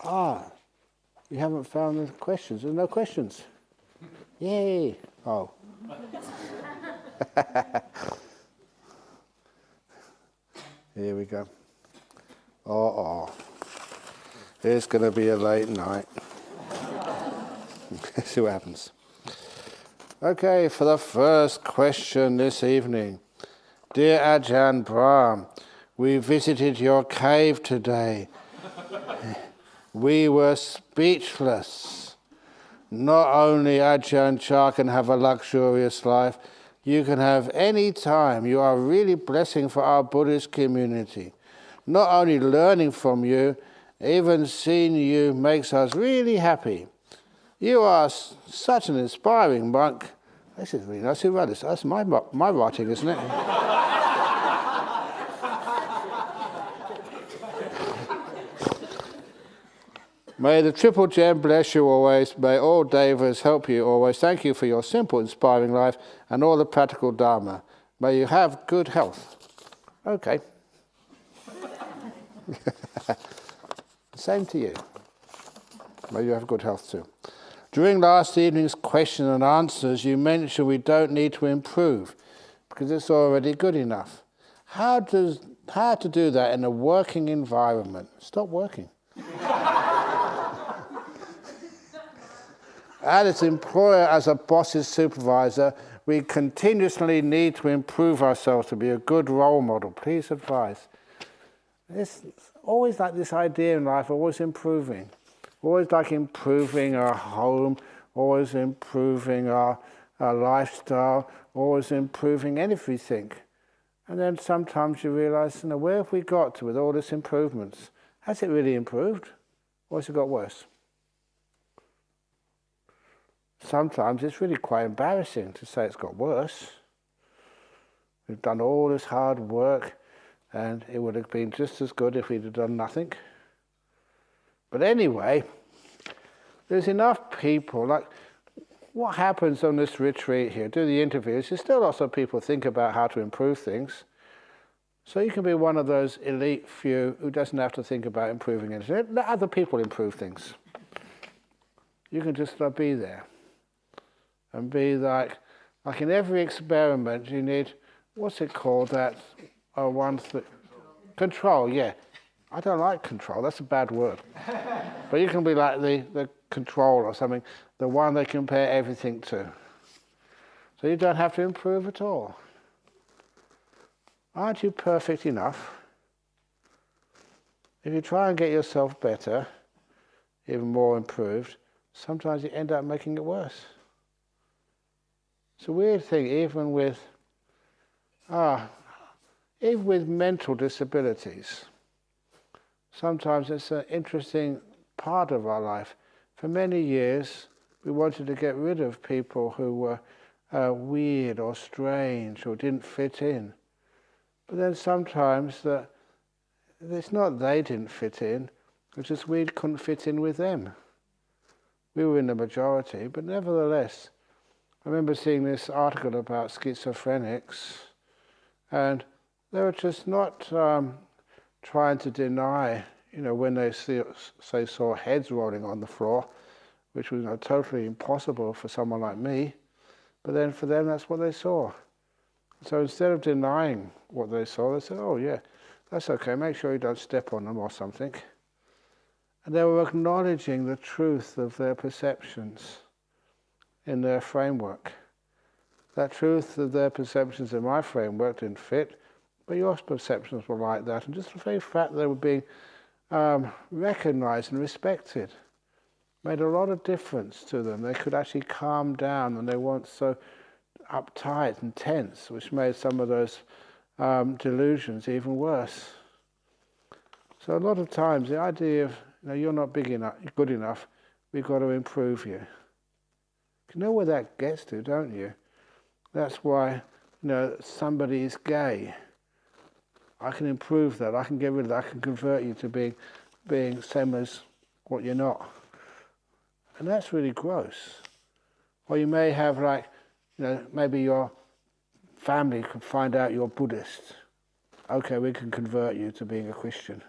You haven't found the questions. There's no questions. Yay! Oh. Here we go. It's going to be a late night. See what happens. Okay, for the first question this evening. Dear Ajahn Brahm, we visited your cave today. We were speechless. Not only Ajahn Chah can have a luxurious life, you can have any time. You are really blessing for our Buddhist community. Not only learning from you, even seeing you makes us really happy. You are such an inspiring monk. This is really nice. Who wrote this? That's my writing, isn't it? May the Triple Gem bless you always. May all devas help you always. Thank you for your simple, inspiring life and all the practical Dharma. May you have good health. Okay. Same to you. May you have good health too. During last evening's question and answers, you mentioned we don't need to improve because it's already good enough. How to do that in a working environment? Stop working. As an employer, as a boss's supervisor, we continuously need to improve ourselves to be a good role model. Please advise. It's always like this idea in life, always improving. Always like improving our home, always improving our lifestyle, always improving everything. And then sometimes you realize, where have we got to with all these improvements? Has it really improved? Or has it got worse? Sometimes it's really quite embarrassing to say it's got worse. We've done all this hard work and it would have been just as good if we'd have done nothing. But anyway, there's enough people, like what happens on this retreat here, do the interviews, there's still lots of people think about how to improve things. So you can be one of those elite few who doesn't have to think about improving anything. Let other people improve things. You can just be there. And be like in every experiment, you need, what's it called, that control, yeah. I don't like control, that's a bad word. But you can be like the control or something, the one they compare everything to. So you don't have to improve at all. Aren't you perfect enough? If you try and get yourself better, even more improved, sometimes you end up making it worse. It's a weird thing, even with mental disabilities. Sometimes it's an interesting part of our life. For many years, we wanted to get rid of people who were weird or strange or didn't fit in. But then sometimes it's not they didn't fit in, it's just we couldn't fit in with them. We were in the majority, but nevertheless, I remember seeing this article about schizophrenics, and they were just not trying to deny, when they saw heads rolling on the floor, which was totally impossible for someone like me, but then for them that's what they saw. So instead of denying what they saw, they said, oh yeah, that's okay, make sure you don't step on them or something. And they were acknowledging the truth of their perceptions in their framework. That truth of their perceptions in my framework didn't fit, but your perceptions were like that. And just the very fact that they were being recognized and respected made a lot of difference to them. They could actually calm down and they weren't so uptight and tense, which made some of those delusions even worse. So a lot of times the idea of, you're not big enough, good enough, we've got to improve you. You know where that gets to, don't you? That's why, somebody is gay. I can improve that. I can get rid of that. I can convert you to being same as what you're not. And that's really gross. Or you may have maybe your family could find out you're Buddhist. Okay, we can convert you to being a Christian.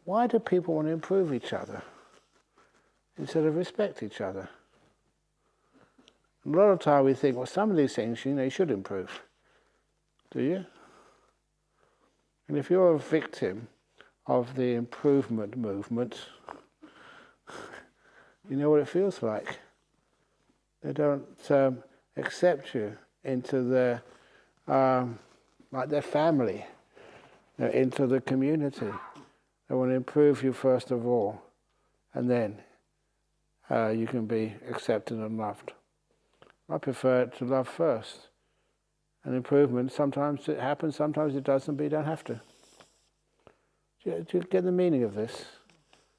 why do people want to improve each other instead of respect each other? A lot of time we think, well, some of these things, you should improve. Do you? And if you're a victim of the improvement movement, you know what it feels like. They don't accept you into their, like their family, into the community. They want to improve you first of all, and then you can be accepted and loved. I prefer to love first. And improvement, sometimes it happens, sometimes it doesn't, but you don't have to. Do you get the meaning of this?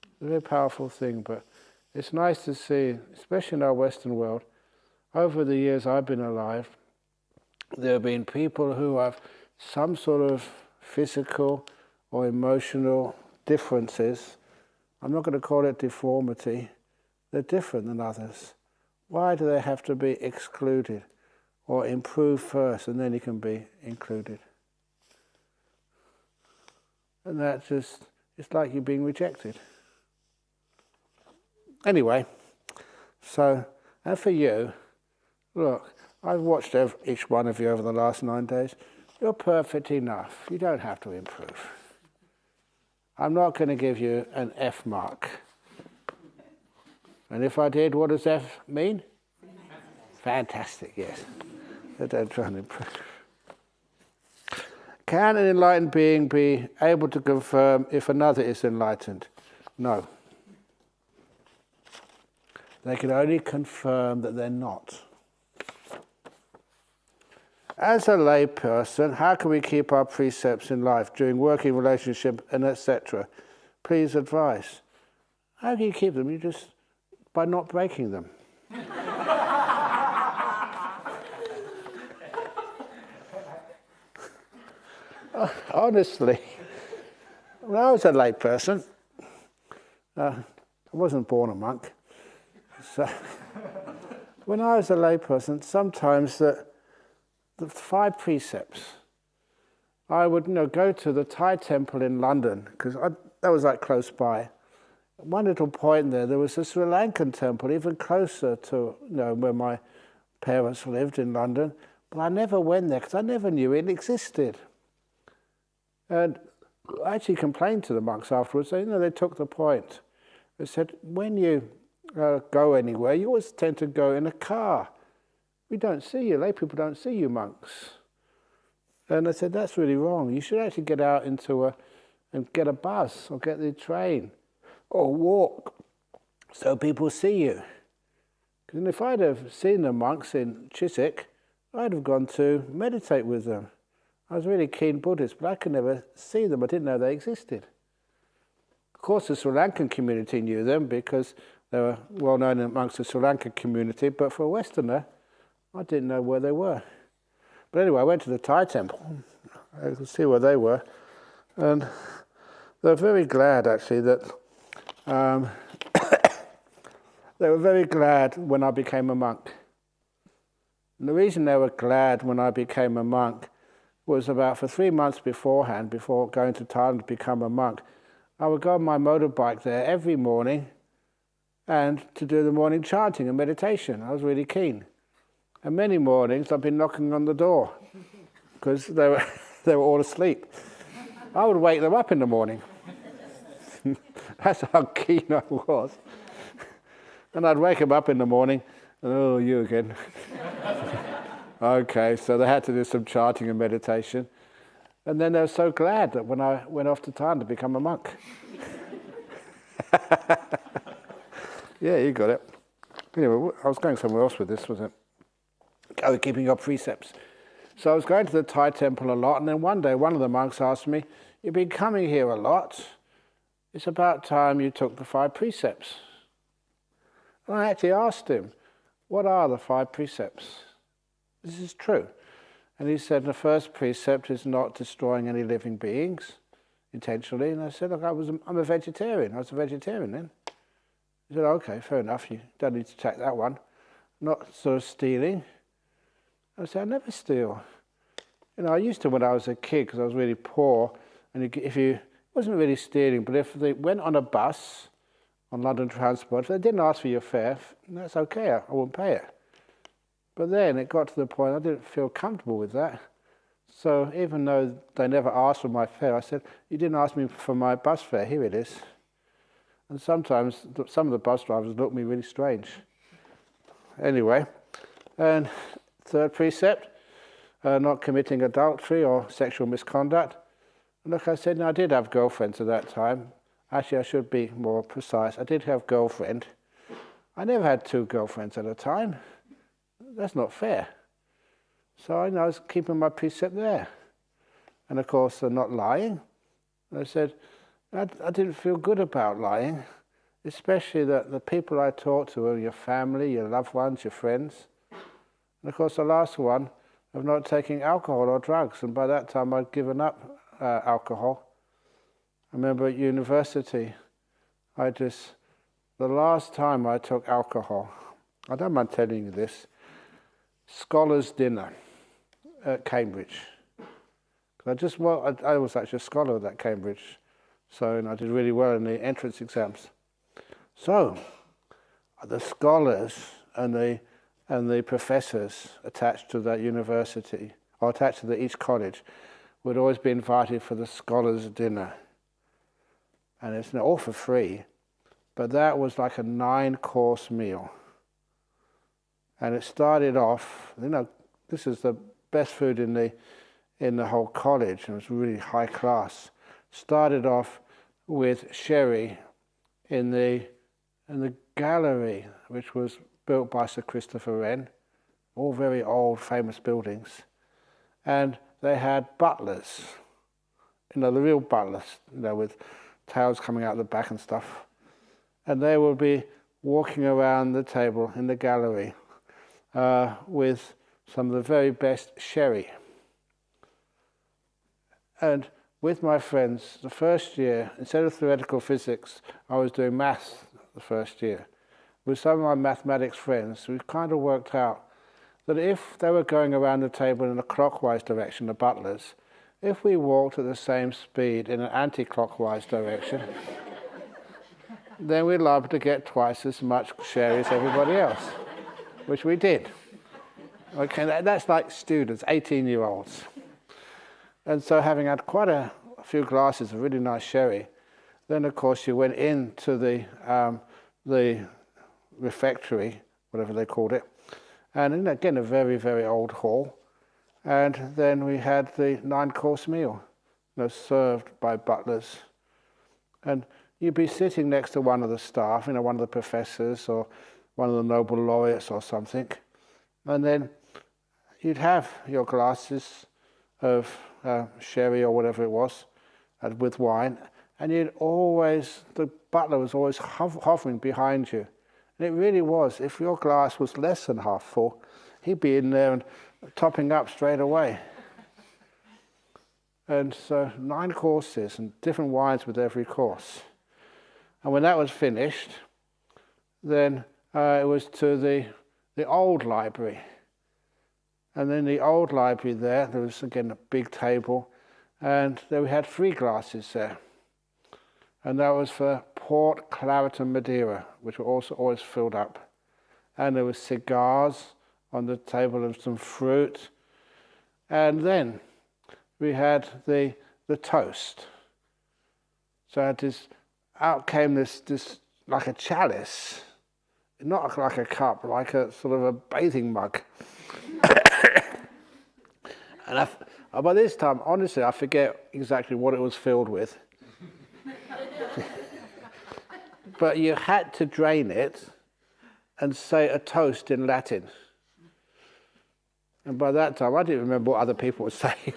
It's a very powerful thing, but it's nice to see, especially in our Western world, over the years I've been alive, there have been people who have some sort of physical or emotional differences. I'm not going to call it deformity. They're different than others. Why do they have to be excluded or improved first and then you can be included? And that's just, it's like you're being rejected. Anyway, so, and for you, look, I've watched each one of you over the last 9 days. You're perfect enough. You don't have to improve. I'm not going to give you an F mark. And if I did, what does F mean? Fantastic, yes. I don't try and improve. Can an enlightened being be able to confirm if another is enlightened? No. They can only confirm that they're not. As a lay person, how can we keep our precepts in life during working relationship and etc.? Please advise. How can you keep them? You just by not breaking them. Honestly, when I was a lay person, I wasn't born a monk. So when I was a lay person, sometimes the 5 precepts, I would go to the Thai temple in London, because that was like close by. One little point there was a Sri Lankan temple, even closer to where my parents lived in London, but I never went there because I never knew it existed. And I actually complained to the monks afterwards. They took the point. They said, when you go anywhere, you always tend to go in a car. We don't see you, lay people don't see you, monks. And I said, that's really wrong. You should actually get out and get a bus or get the train or walk so people see you. Because if I'd have seen the monks in Chiswick, I'd have gone to meditate with them. I was a really keen Buddhist, but I could never see them. I didn't know they existed. Of course, the Sri Lankan community knew them because they were well known amongst the Sri Lankan community, but for a Westerner, I didn't know where they were. But anyway, I went to the Thai temple. I could see where they were. And they were very glad, actually, that they were very glad when I became a monk. And the reason they were glad when I became a monk was about for 3 months beforehand, before going to Thailand to become a monk, I would go on my motorbike there every morning and to do the morning chanting and meditation. I was really keen. And many mornings I've been knocking on the door because they were all asleep. I would wake them up in the morning. That's how keen I was. And I'd wake them up in the morning, oh, you again. Okay, so they had to do some chanting and meditation. And then they were so glad that when I went off to Thailand to become a monk. Yeah, you got it. Anyway, I was going somewhere else with this, wasn't it? Oh, keeping your precepts. So I was going to the Thai temple a lot, and then one day one of the monks asked me, you've been coming here a lot. It's about time you took the 5 precepts. And I actually asked him, what are the 5 precepts? This is true. And he said, the first precept is not destroying any living beings intentionally. And I said, look, I'm a vegetarian. I was a vegetarian then. He said, okay, fair enough. You don't need to take that one. Not sort of stealing. I said, I never steal. I used to when I was a kid because I was really poor. And if you wasn't really stealing, but if they went on a bus, on London Transport, if they didn't ask for your fare, that's okay, I wouldn't pay it. But then it got to the point I didn't feel comfortable with that. So even though they never asked for my fare, I said, you didn't ask me for my bus fare, here it is. And sometimes some of the bus drivers looked at me really strange. Anyway, and third precept, not committing adultery or sexual misconduct. And look, I said, I did have girlfriends at that time. Actually, I should be more precise. I did have a girlfriend. I never had 2 girlfriends at a time. That's not fair. So I was keeping my precept there. And of course, not lying. I said, I didn't feel good about lying, especially that the people I talked to were your family, your loved ones, your friends. And of course, the last one of not taking alcohol or drugs. And by that time, I'd given up alcohol. I remember at university, the last time I took alcohol, I don't mind telling you this, scholars' dinner at Cambridge. I was actually a scholar at Cambridge, so I did really well in the entrance exams. So the scholars and the professors attached to that university, or attached to each college, would always be invited for the scholars' dinner. And it's all for free, but that was like a 9-course meal. And it started off, this is the best food in the whole college. It was really high class. Started off with sherry in the gallery, which was built by Sir Christopher Wren, all very old, famous buildings. And they had butlers, the real butlers, with tails coming out the back and stuff. And they would be walking around the table in the gallery with some of the very best sherry. And with my friends, the first year, instead of theoretical physics, I was doing maths the first year. With some of my mathematics friends, we kind of worked out that if they were going around the table in a clockwise direction, the butlers, if we walked at the same speed in an anti-clockwise direction, then we'd liable to get twice as much sherry as everybody else, which we did. Okay, that's like students, 18-year-olds. And so having had quite a few glasses of really nice sherry, then of course you went into the refectory, whatever they called it, and again a very, very old hall. And then we had the 9-course meal, served by butlers. And you'd be sitting next to one of the staff, one of the professors or one of the Nobel laureates or something. And then you'd have your glasses of sherry or whatever it was, with wine. And the butler was always hovering behind you. And it really was, if your glass was less than half full, he'd be in there and topping up straight away. And so 9 courses and different wines with every course. And when that was finished, then it was to the old library. And in the old library there was again a big table, and we had 3 glasses there. And that was for port, claret and Madeira, which were also always filled up. And there was cigars on the table and some fruit. And then we had the toast. So out came this like a chalice, not like a cup, like a sort of a bathing mug. And by this time, honestly, I forget exactly what it was filled with. But you had to drain it and say a toast in Latin. And by that time, I didn't remember what other people were saying.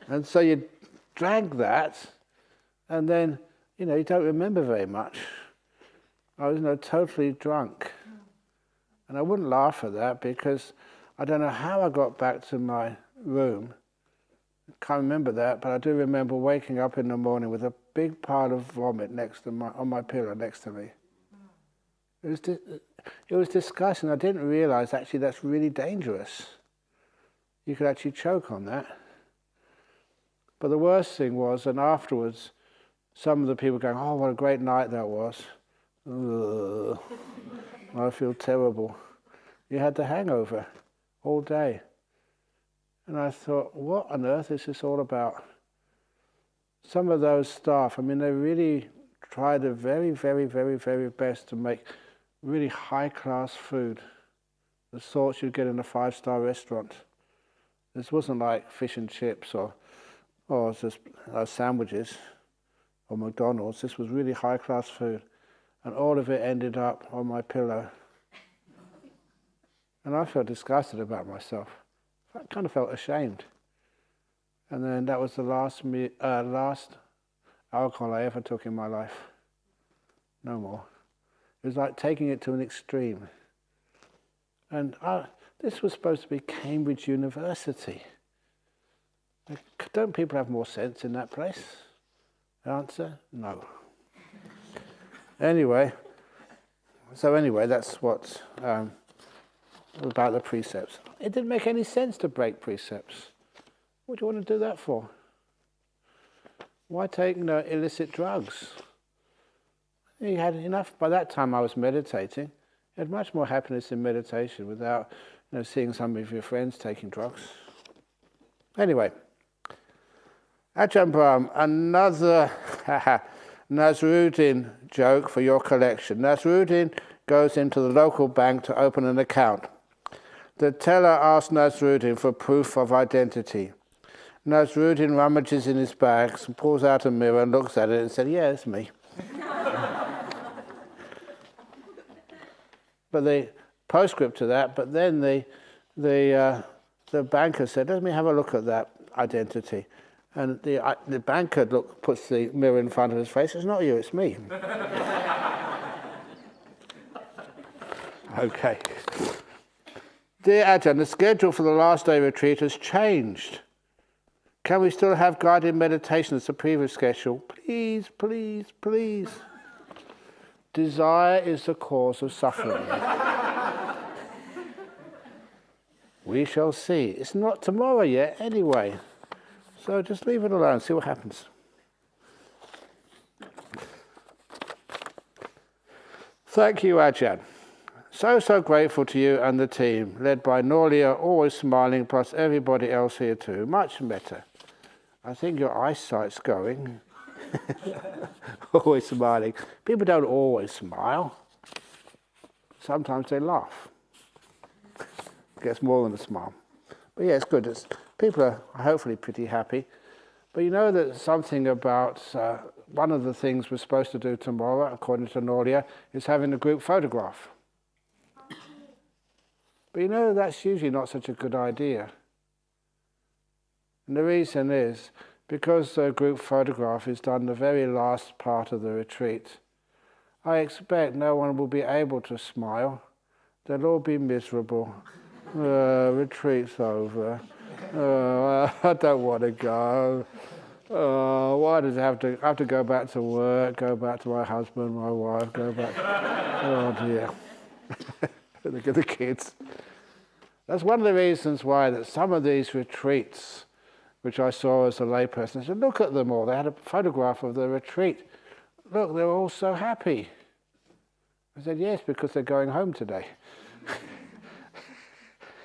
And so you drank that, and then, you don't remember very much. I was, totally drunk. And I wouldn't laugh at that because I don't know how I got back to my room. I can't remember that, but I do remember waking up in the morning with a big pile of vomit on my pillow next to me. It was disgusting. I didn't realize actually that's really dangerous. You could actually choke on that. But the worst thing was, and afterwards, some of the people going, "Oh, what a great night that was." Ugh. I feel terrible. You had the hangover all day. And I thought, what on earth is this all about? Some of those staff, I mean, they really tried their very, very, very, very best to make really high-class food, the sorts you'd get in a 5-star restaurant. This wasn't like fish and chips or just sandwiches or McDonald's. This was really high-class food. And all of it ended up on my pillow. And I felt disgusted about myself. I kind of felt ashamed. And then that was the last alcohol I ever took in my life. No more. It was like taking it to an extreme. And this was supposed to be Cambridge University. Don't people have more sense in that place? Answer, no. Anyway, that's what about the precepts. It didn't make any sense to break precepts. What do you want to do that for? Why take illicit drugs? You had enough. By that time I was meditating. You had much more happiness in meditation without seeing some of your friends taking drugs. Anyway, Ajahn Brahm, another Nasruddin joke for your collection. Nasruddin goes into the local bank to open an account. The teller asks Nasruddin for proof of identity. Nasruddin rummages in his bags and pulls out a mirror and looks at it and says, "Yeah, it's me." But the postscript to that, but then the banker said, "Let me have a look at that identity." And the banker puts the mirror in front of his face. "It's not you, it's me." Okay. Dear Ajahn, the schedule for the last day retreat has changed. Can we still have guided meditation as the previous schedule? Please, please, please. Desire is the cause of suffering. We shall see. It's not tomorrow yet anyway. So just leave it alone, see what happens. Thank you, Ajahn. So grateful to you and the team, led by Norlia, always smiling, plus everybody else here too. Much better. I think your eyesight's going. Always smiling. People don't always smile. Sometimes they laugh. Gets more than a smile. But yeah, it's good. People are hopefully pretty happy. But you know that something about one of the things we're supposed to do tomorrow, according to Norlia, is having a group photograph. But you know that's usually not such a good idea. And the reason is because the group photograph is done the very last part of the retreat. I expect no one will be able to smile. They'll all be miserable. Retreat's over. I don't want to go. Why does it have to go back to work, go back to my husband, my wife, go back? Oh dear. Look at the kids. That's one of the reasons why that some of these retreats, which I saw as a layperson, I said, look at them all. They had a photograph of the retreat. Look, they're all so happy. I said, yes, because they're going home today.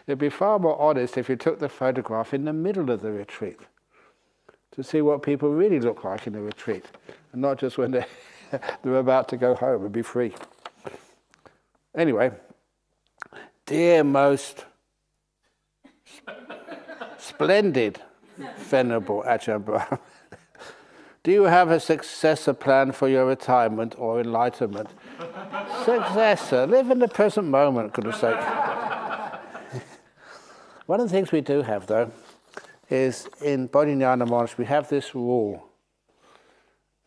It'd be far more honest if you took the photograph in the middle of the retreat to see what people really look like in the retreat, and not just when they're about to go home and be free. Anyway, dear most splendid, venerable Ajahn Brahm, do you have a successor plan for your retirement or enlightenment? Successor, live in the present moment, goodness sake. One of the things we do have, though, is in Bodhinyana Monastery, we have this rule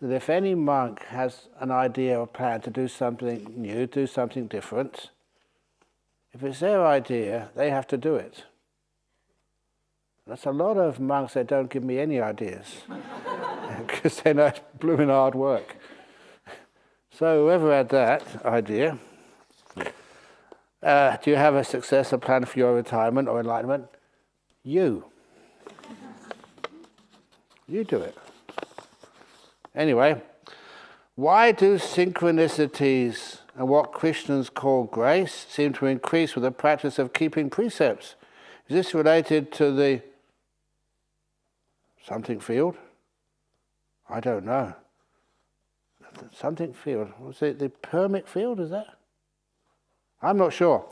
that if any monk has an idea or plan to do something new, do something different, if it's their idea, they have to do it. That's a lot of monks that don't give me any ideas because they know it's blooming hard work. So whoever had that idea, do you have a successor plan for your retirement or enlightenment? You. You do it. Anyway, why do synchronicities and what Christians call grace seem to increase with the practice of keeping precepts? Is this related to the something field? I don't know. Something field. Was it the permit field, is that? I'm not sure.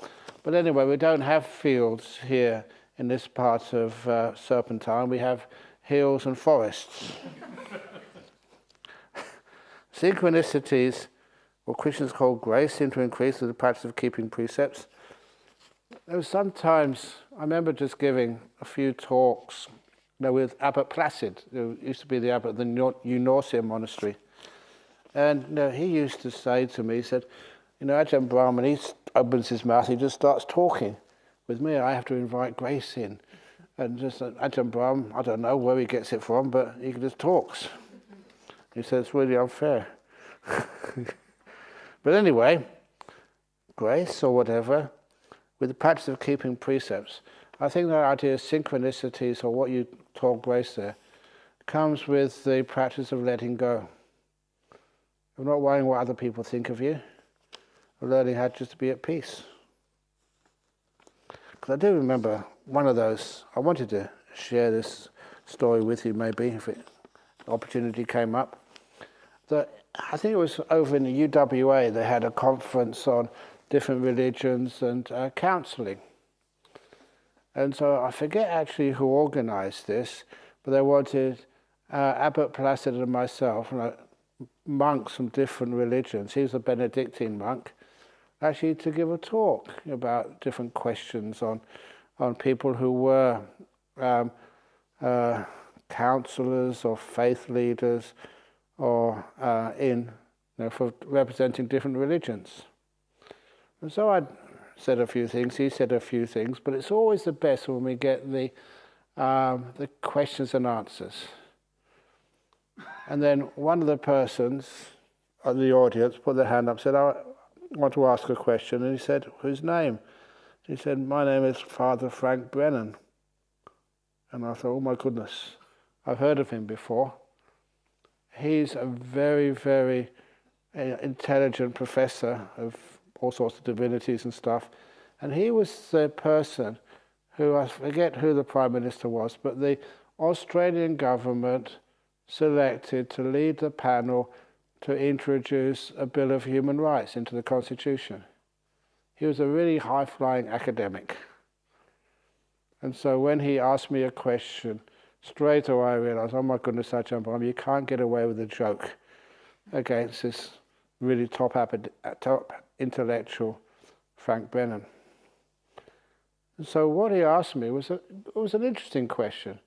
But anyway, we don't have fields here in this part of Serpentine. We have hills and forests. Synchronicities, what Christians call grace, seem to increase with the practice of keeping precepts. There was sometimes, I remember just giving a few talks with Abbot Placid, who used to be the abbot of the Eunorcia monastery. And he used to say to me, he said, Ajahn Brahm, when he opens his mouth, he just starts talking. With me, I have to invite grace in. And just Ajahn Brahm, I don't know where he gets it from, but he just talks. He said, it's really unfair. But anyway, grace or whatever, with the practice of keeping precepts, I think that idea of synchronicities, or what you call grace there, comes with the practice of letting go. Of not worrying what other people think of you, of learning how just to be at peace. Because I do remember one of those, I wanted to share this story with you maybe, if opportunity came up. I think it was over in the UWA, they had a conference on different religions and counselling. And so I forget actually who organised this, but they wanted Abbot Placid and myself, monks from different religions, he was a Benedictine monk, actually to give a talk about different questions on people who were counsellors or faith leaders or for representing different religions. And so I said a few things, he said a few things, but it's always the best when we get the questions and answers. And then one of the persons of the audience put their hand up, said, I want to ask a question. And he said, whose name? He said, my name is Father Frank Brennan. And I thought, oh my goodness, I've heard of him before. He's a very, very intelligent professor of all sorts of divinities and stuff. And he was the person who, I forget who the Prime Minister was, but the Australian government selected to lead the panel to introduce a Bill of Human Rights into the Constitution. He was a really high-flying academic. And so when he asked me a question, straight away I realised, oh my goodness, Ajahn Brahm, you can't get away with a joke against this really top intellectual Frank Brennan. And so what he asked me was an interesting question.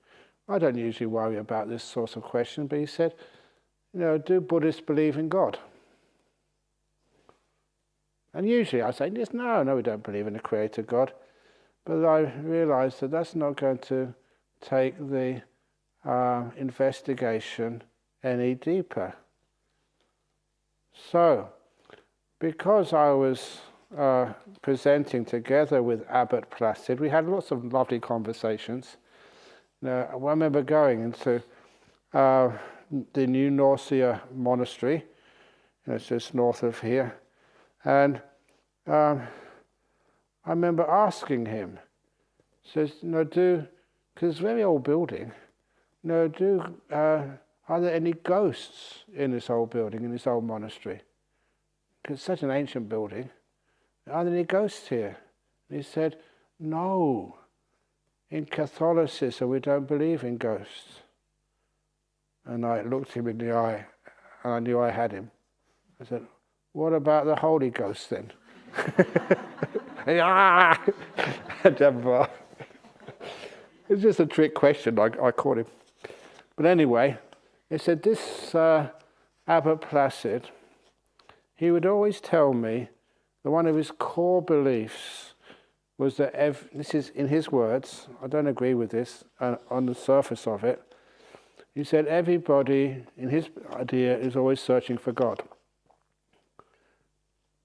I don't usually worry about this sort of question, but he said, do Buddhists believe in God? And usually I say, yes, no, we don't believe in a creator God. But I realised that that's not going to take the investigation any deeper. So, because I was presenting together with Abbot Placid, we had lots of lovely conversations. Now, I remember going into the Eunorcia monastery, it's just north of here, and I remember asking him, says, because it's a very old building, are there any ghosts in this old building, in this old monastery? Because it's such an ancient building. Are there any ghosts here? And he said, no. In Catholicism, we don't believe in ghosts. And I looked him in the eye, and I knew I had him. I said, what about the Holy Ghost then? It's just a trick question, I caught him. But anyway, he said this Abbot Placid, he would always tell me that one of his core beliefs was that, this is in his words, I don't agree with this, on the surface of it, he said everybody, in his idea, is always searching for God.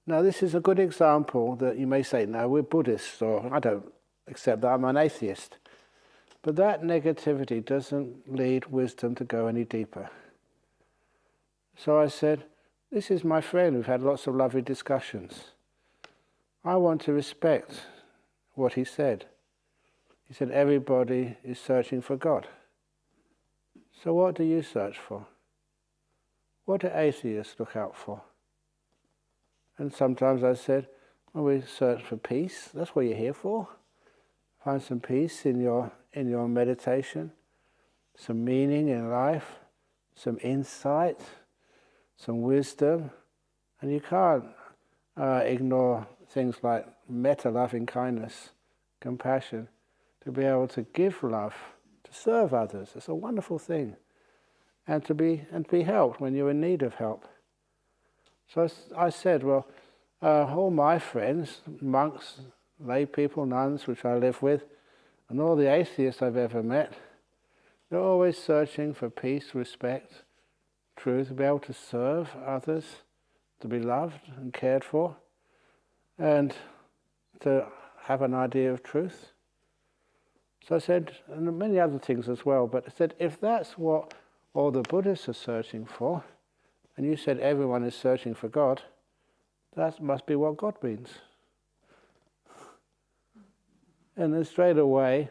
Now this is a good example that you may say, no, we're Buddhists, or I don't accept that, I'm an atheist. But that negativity doesn't lead wisdom to go any deeper. So I said, this is my friend, we've had lots of lovely discussions. I want to respect what he said. He said, everybody is searching for God. So what do you search for? What do atheists look out for? And sometimes I said, well, we search for peace. That's what you're here for. Find some peace in your meditation, some meaning in life, some insight, some wisdom. And you can't ignore things like metta, loving kindness, compassion, to be able to give love, to serve others. It's a wonderful thing. And to be helped when you're in need of help. So I said, well, all my friends, monks, lay people, nuns, which I live with, and all the atheists I've ever met, they're always searching for peace, respect, truth, to be able to serve others, to be loved and cared for, and to have an idea of truth. So I said, and many other things as well, but I said, if that's what all the Buddhists are searching for, and you said everyone is searching for God, that must be what God means. And then straight away,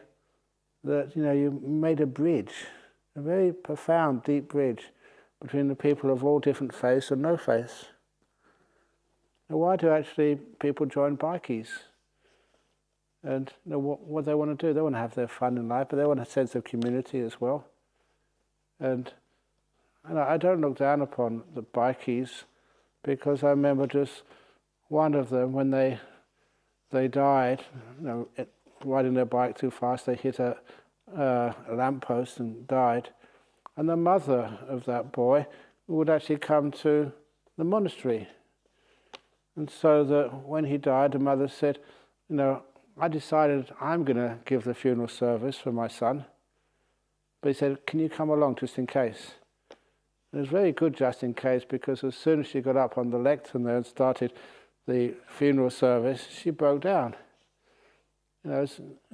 that you made a bridge, a very profound, deep bridge between the people of all different faiths and no faiths. Now, why do actually people join bikies? And what they want to do? They want to have their fun in life, but they want a sense of community as well. And I don't look down upon the bikies, because I remember just one of them, when they died, riding their bike too fast, they hit a lamppost and died. And the mother of that boy would actually come to the monastery. And so that when he died, the mother said, I decided I'm going to give the funeral service for my son. But he said, can you come along just in case? It was very good just in case, because as soon as she got up on the lectern there and started the funeral service, she broke down.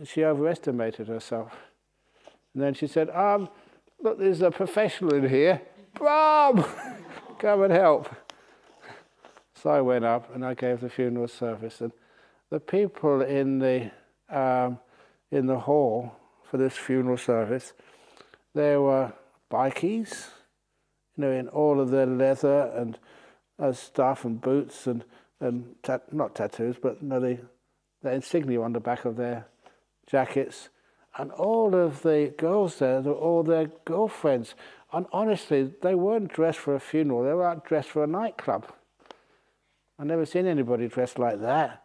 She overestimated herself. And then she said, look, there's a professional in here. Brahm! Come and help. So I went up and I gave the funeral service. And the people in the hall for this funeral service, there were bikies, in all of their leather and stuff and boots and not tattoos, but the insignia on the back of their jackets. And all of the girls there, they were all their girlfriends. And honestly, they weren't dressed for a funeral, they were dressed for a nightclub. I've never seen anybody dressed like that,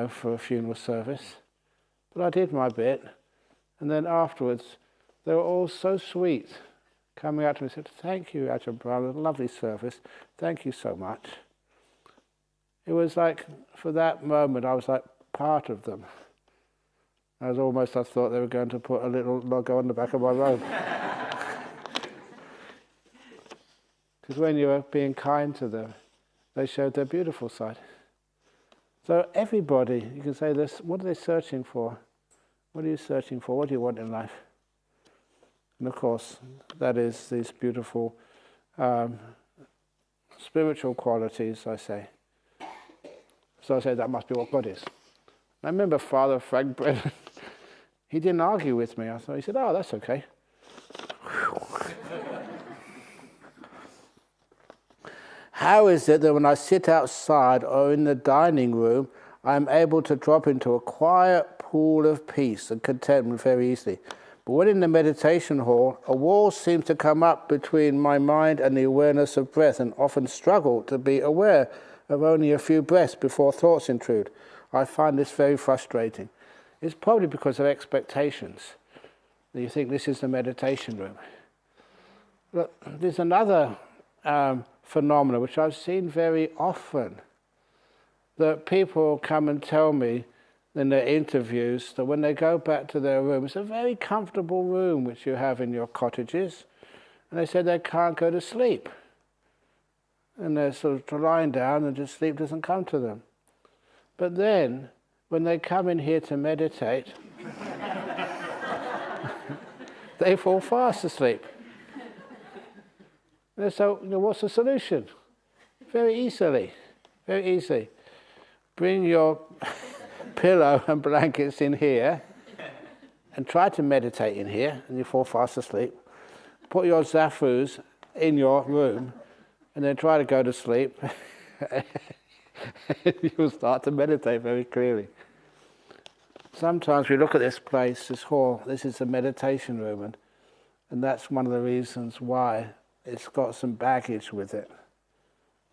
for a funeral service. But I did my bit. And then afterwards, they were all so sweet, coming up to me and said, thank you, Ajahn Brahm, a lovely service. Thank you so much. It was like, for that moment, I was like part of them. I thought they were going to put a little logo on the back of my robe. Because when you were being kind to them, they showed their beautiful side. So everybody, you can say this, what are they searching for? What are you searching for? What do you want in life? And of course, that is these beautiful spiritual qualities, I say. So I say that must be what God is. And I remember Father Frank Brennan, he didn't argue with me. He said, oh, that's okay. How is it that when I sit outside or in the dining room, I'm able to drop into a quiet pool of peace and contentment very easily? But when in the meditation hall, a wall seems to come up between my mind and the awareness of breath, and often struggle to be aware of only a few breaths before thoughts intrude. I find this very frustrating. It's probably because of expectations. You think this is the meditation room. Look, there's another phenomena which I've seen very often, that people come and tell me in their interviews that when they go back to their room, it's a very comfortable room which you have in your cottages, and they say they can't go to sleep. And they're sort of lying down and just sleep doesn't come to them. But then, when they come in here to meditate, They fall fast asleep. And so, what's the solution? Very easy. Bring your pillow and blankets in here and try to meditate in here, and you fall fast asleep. Put your zafus in your room and then try to go to sleep. You'll start to meditate very clearly. Sometimes we look at this place, this hall, this is a meditation room, and that's one of the reasons why it's got some baggage with it.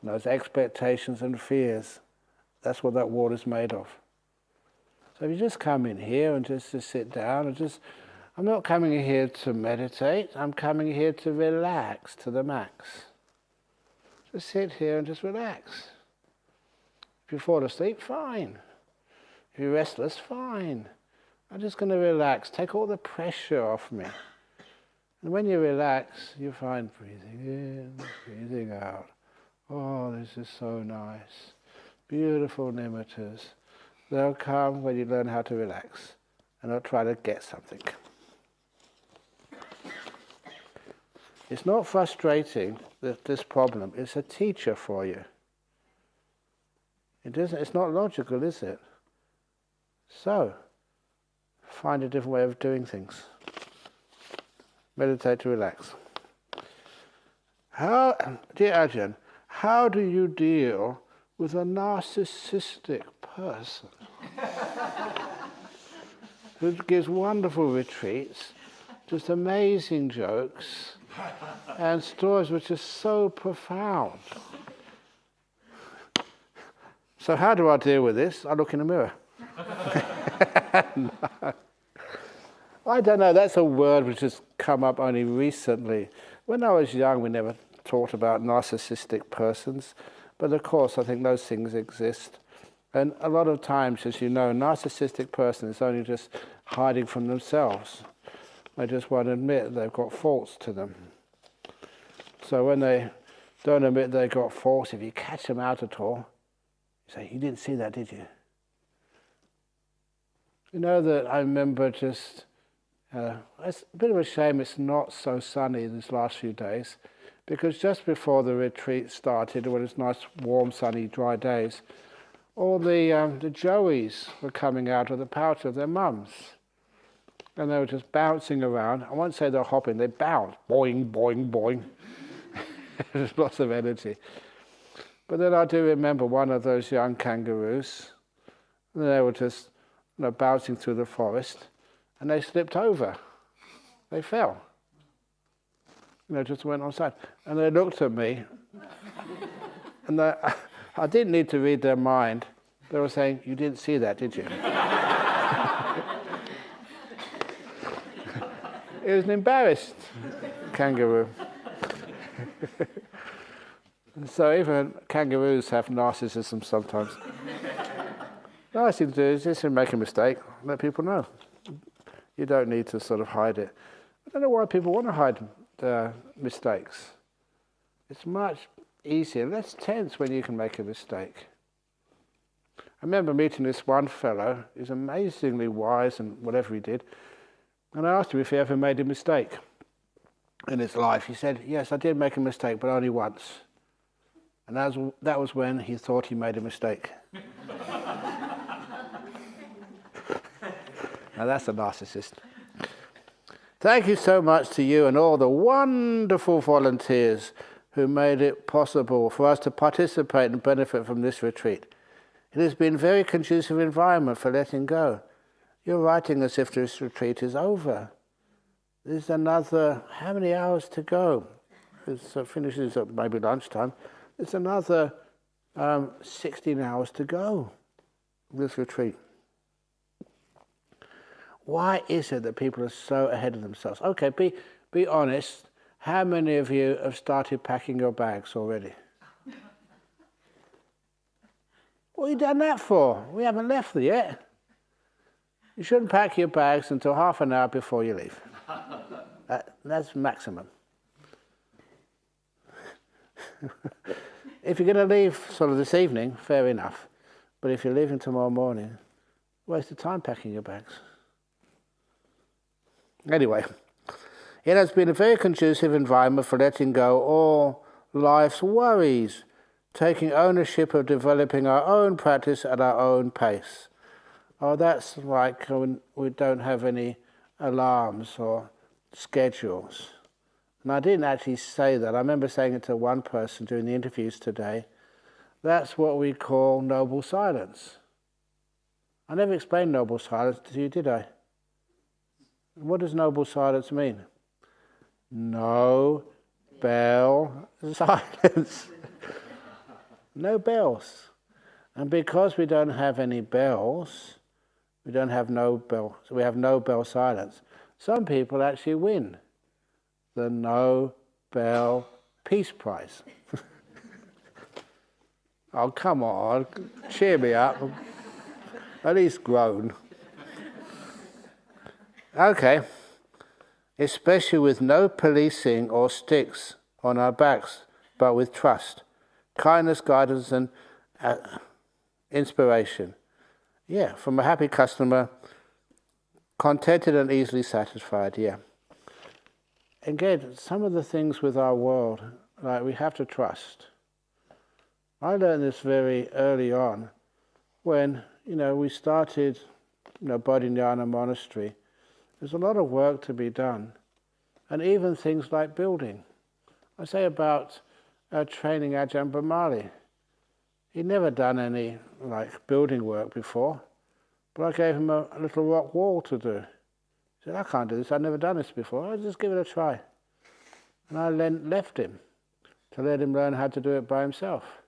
Those expectations and fears, that's what that wall is made of. So if you just come in here and just sit down, and I'm not coming here to meditate, I'm coming here to relax to the max. Just sit here and just relax. If you fall asleep, fine. If you're restless, fine. I'm just going to relax, take all the pressure off me. And when you relax, you find breathing in, breathing out. Oh, this is so nice. Beautiful nimittas. They'll come when you learn how to relax and not try to get something. It's not frustrating, this problem. It's a teacher for you. It's not logical, is it? So, find a different way of doing things. Meditate to relax. Dear Ajahn, how do you deal with a narcissistic person who gives wonderful retreats, just amazing jokes, and stories which are so profound? So how do I deal with this? I look in the mirror. No. I don't know, that's a word which has come up only recently. When I was young, we never taught about narcissistic persons, but of course I think those things exist. And a lot of times, as you know, a narcissistic person is only just hiding from themselves. They just won't admit they've got faults to them. So when they don't admit they've got faults, if you catch them out at all, you say, "You didn't see that, did you?" You know that I remember just, it's a bit of a shame it's not so sunny these last few days, because just before the retreat started, when it's nice, warm, sunny, dry days, all the joeys were coming out of the pouch of their mums. And they were just bouncing around. I won't say they're hopping, they bounce. Boing, boing, boing. There's lots of energy. But then I do remember one of those young kangaroos, and they were just bouncing through the forest, and they slipped over. They fell. Just went on side. And they looked at me, and I didn't need to read their mind. They were saying, "You didn't see that, did you?" It was an embarrassed kangaroo. So even kangaroos have narcissism sometimes. The nice thing to do is just make a mistake, let people know. You don't need to sort of hide it. I don't know why people want to hide their mistakes. It's much easier, less tense when you can make a mistake. I remember meeting this one fellow, he's amazingly wise and whatever he did, and I asked him if he ever made a mistake in his life. He said, "Yes, I did make a mistake, but only once." And that was when he thought he made a mistake. Now that's a narcissist. Thank you so much to you and all the wonderful volunteers who made it possible for us to participate and benefit from this retreat. It has been a very conducive environment for letting go. You're writing as if this retreat is over. There's another, how many hours to go? It finishes at maybe lunchtime. There's another 16 hours to go, this retreat. Why is it that people are so ahead of themselves? Okay, be honest. How many of you have started packing your bags already? What have you done that for? We haven't left yet. You shouldn't pack your bags until half an hour before you leave. That's maximum. If you're going to leave sort of this evening, fair enough. But if you're leaving tomorrow morning, waste of time packing your bags. Anyway, It has been a very conducive environment for letting go all life's worries, taking ownership of developing our own practice at our own pace. Oh, that's like when we don't have any alarms or schedules. And I didn't actually say that. I remember saying it to one person during the interviews today. That's what we call noble silence. I never explained noble silence to you, did I? What does noble silence mean? No bell silence. No bells. And because we don't have any bells, we have no bell silence. Some people actually win the Nobel Peace Prize. Oh, come on, cheer me up. At least groan. Okay. Especially with no policing or sticks on our backs, but with trust, kindness, guidance, and inspiration. Yeah, from a happy customer, contented and easily satisfied, yeah. Again, some of the things with our world, like we have to trust. I learned this very early on when, we started, Bodhinyana Monastery. There's a lot of work to be done. And even things like building. I say about training Ajahn Brahm. He'd never done any building work before, but I gave him a little rock wall to do. He said, I can't do this, I've never done this before, I'll just give it a try. And I then left him to let him learn how to do it by himself.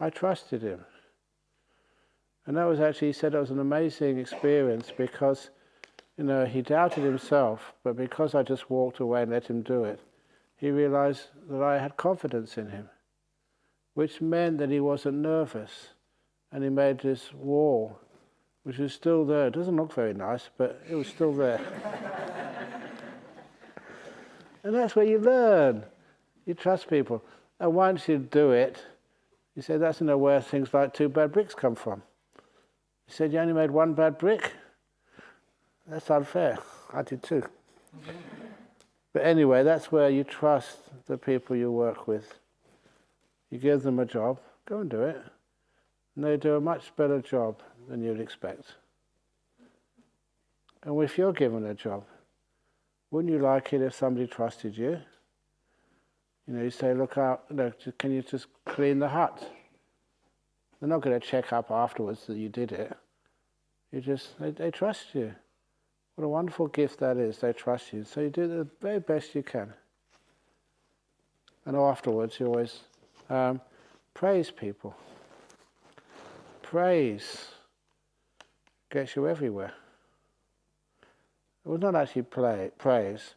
I trusted him. And that was actually, he said it was an amazing experience because, he doubted himself, but because I just walked away and let him do it, he realized that I had confidence in him, which meant that he wasn't nervous. And he made this wall, which is still there. It doesn't look very nice, but it was still there. And that's where you learn. You trust people. And once you do it, you say, that's where things like 2 bad bricks come from. He said, you only made 1 bad brick? That's unfair. I did too. But anyway, that's where you trust the people you work with. You give them a job, go and do it. And they do a much better job than you'd expect. And if you're given a job, wouldn't you like it if somebody trusted you? You say, look out, can you just clean the hut? They're not going to check up afterwards that you did it. They trust you. What a wonderful gift that is, they trust you. So you do the very best you can. And afterwards you always praise people. Praise gets you everywhere. It was not actually praise,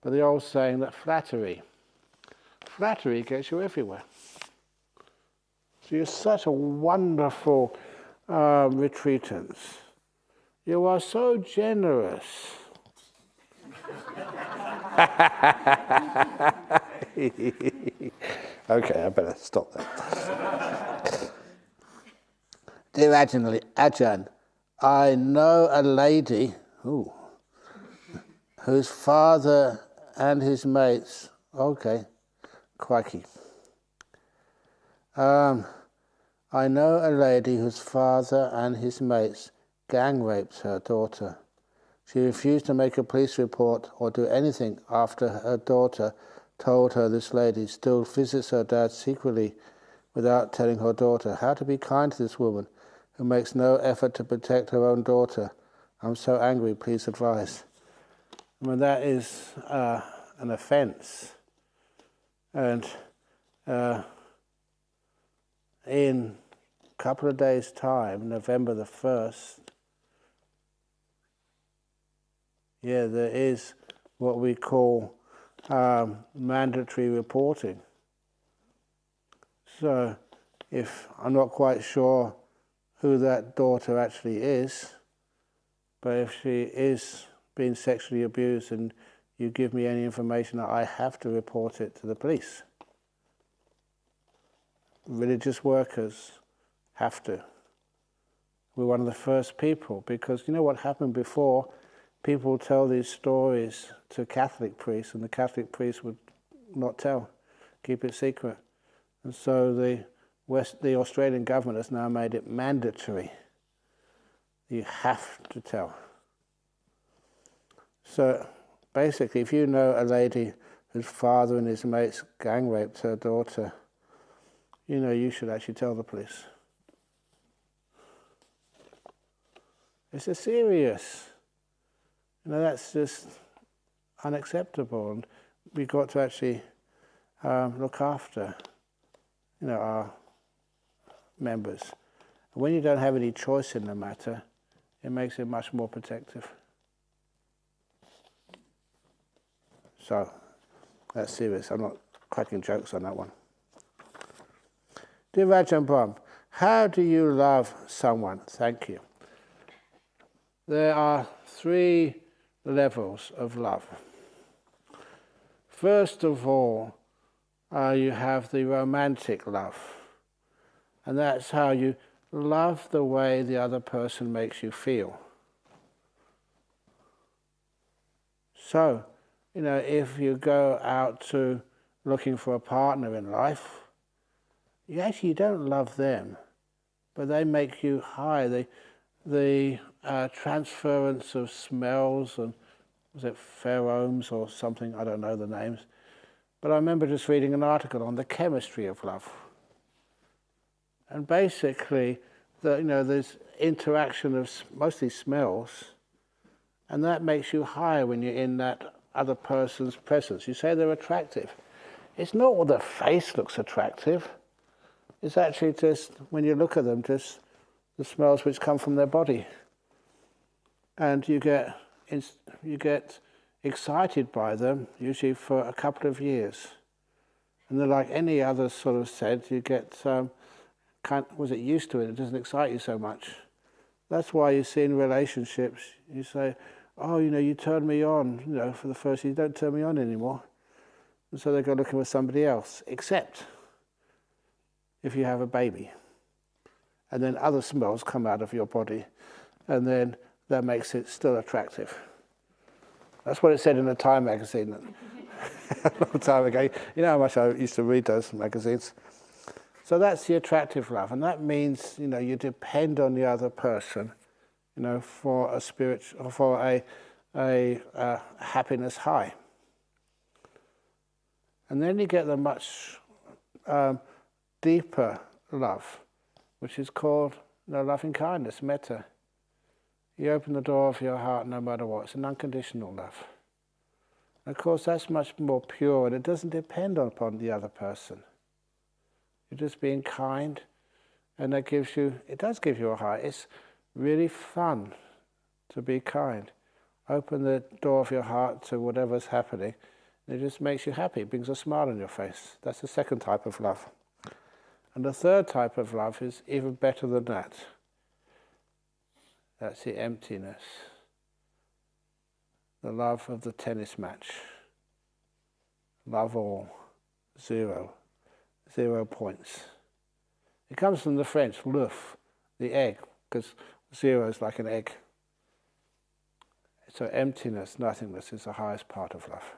but the old saying that flattery gets you everywhere. So you're such a wonderful retreatants. You are so generous. Okay, I better stop there. Dear Ajahn, I know a lady whose father and his mates, crikey. I know a lady whose father and his mates gang raped her daughter. She refused to make a police report or do anything after her daughter told her this lady still visits her dad secretly without telling her daughter. How to be kind to this woman who makes no effort to protect her own daughter? I'm so angry, please advise. I mean, that is an offence. And in a couple of days' time, November the 1st, there is what we call mandatory reporting. So if I'm not quite sure who that daughter actually is, but if she is being sexually abused and you give me any information, I have to report it to the police. Religious workers have to. We're one of the first people, because you know what happened before? people tell these stories to Catholic priests, and the Catholic priests would not tell, keep it secret. And so the Australian government has now made it mandatory. You have to tell. So basically, if you know a lady whose father and his mates gang raped her daughter, you know you should actually tell the police. It's a serious. That's just unacceptable, and we've got to actually look after, our members. And when you don't have any choice in the matter, it makes it much more protective. So, that's serious. I'm not cracking jokes on that one. Dear Ajahn Brahm, how do you love someone? Thank you. There are 3 levels of love. First of all, you have the romantic love. And that's how you love the way the other person makes you feel. So, if you go out to looking for a partner in life, you actually don't love them, but they make you high. The transference of smells and, was it pheromones or something? I don't know the names. But I remember just reading an article on the chemistry of love. And basically, there's interaction of mostly smells, and that makes you high when you're in that other person's presence. You say they're attractive. It's not what their face looks attractive. It's actually just, when you look at them, just the smells which come from their body. And you get excited by them, usually for a couple of years. And they're like any other sort of scent, you get used to it, it doesn't excite you so much. That's why you see in relationships, you say, oh, you turned me on, for the first year, you don't turn me on anymore. And so they go looking for somebody else, except if you have a baby. And then other smells come out of your body, and then that makes it still attractive. That's what it said in a Time magazine a long time ago. You know how much I used to read those magazines. So that's the attractive love, and that means you depend on the other person, for a spiritual, for a happiness high. And then you get the much deeper love, which is called loving kindness, metta. You open the door of your heart no matter what. It's an unconditional love. And of course, that's much more pure, and it doesn't depend upon the other person. You're just being kind, and it does give you a high. It's really fun to be kind. Open the door of your heart to whatever's happening, and it just makes you happy. It brings a smile on your face. That's the second type of love. And the third type of love is even better than that. That's the emptiness. The love of the tennis match. Love all. 0. 0 points. It comes from the French, l'œuf, the egg, because 0 is like an egg. So emptiness, nothingness is the highest part of love.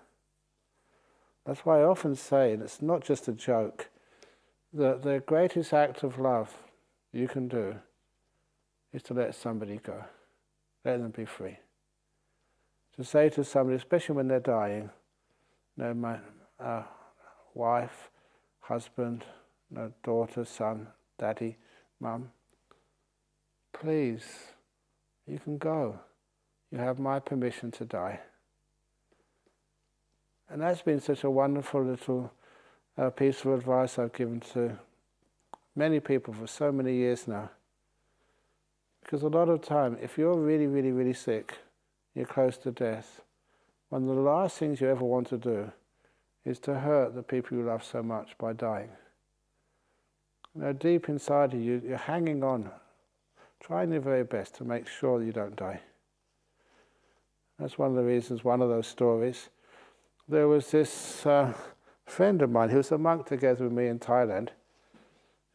That's why I often say, and it's not just a joke, that the greatest act of love you can do is to let somebody go. Let them be free. To say to somebody, especially when they're dying, my wife, husband, daughter, son, daddy, mum, please, you can go. You have my permission to die. And that's been such a wonderful little piece of advice I've given to many people for so many years now. Because a lot of time, if you're really, really, really sick, you're close to death, one of the last things you ever want to do is to hurt the people you love so much by dying. Deep inside of you, you're hanging on, trying your very best to make sure that you don't die. That's one of the reasons, one of those stories. There was this friend of mine who was a monk together with me in Thailand.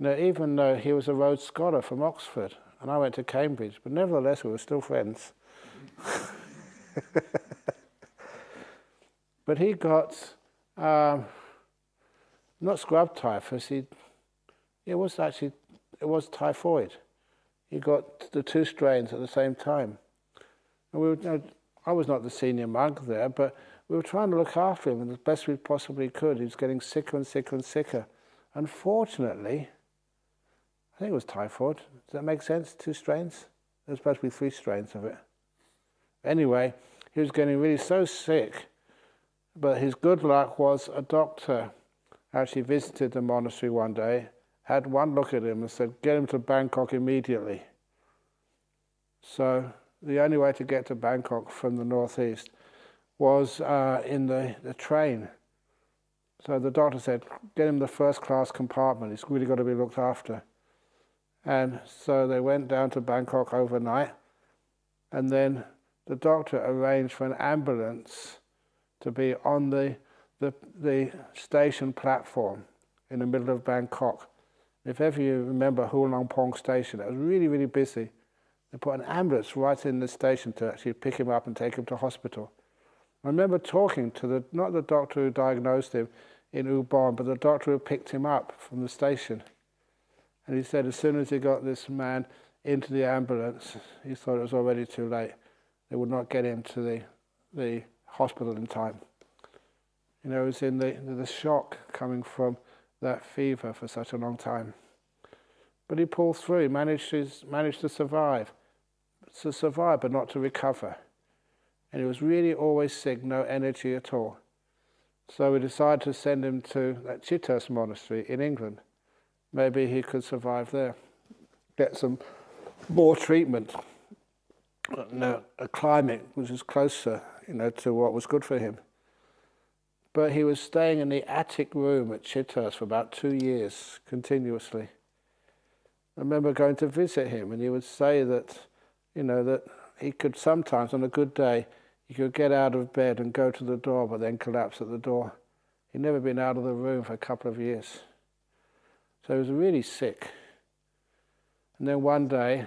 Even though he was a Rhodes Scholar from Oxford, and I went to Cambridge, but nevertheless we were still friends. But he got, not scrub typhus, it was typhoid. He got the two strains at the same time. And I was not the senior monk there, but we were trying to look after him as best we possibly could. He was getting sicker and sicker and sicker. Unfortunately, I think it was typhoid. Does that make sense? Two strains? There was supposed to be three strains of it. Anyway, he was getting really so sick, but his good luck was a doctor actually visited the monastery one day, had one look at him and said, get him to Bangkok immediately. So the only way to get to Bangkok from the northeast was in the train. So the doctor said, get him the first class compartment, he's really got to be looked after. And so they went down to Bangkok overnight, and then the doctor arranged for an ambulance to be on the station platform in the middle of Bangkok. If ever you remember Hulangpong station, it was really, really busy. They put an ambulance right in the station to actually pick him up and take him to hospital. I remember talking to not the doctor who diagnosed him in Ubon, but the doctor who picked him up from the station. And he said as soon as he got this man into the ambulance, he thought it was already too late. They would not get him to the hospital in time. You know, it was in the shock coming from that fever for such a long time. But he pulled through, he managed to survive. To survive, but not to recover. And he was really always sick, no energy at all. So we decided to send him to that Chithurst monastery in England. Maybe he could survive there, get some more treatment, a climate which is closer, to what was good for him. But he was staying in the attic room at Chithurst for about 2 years, continuously. I remember going to visit him, and he would say that, that he could sometimes, on a good day, he could get out of bed and go to the door, but then collapse at the door. He'd never been out of the room for a couple of years. So he was really sick. And then one day,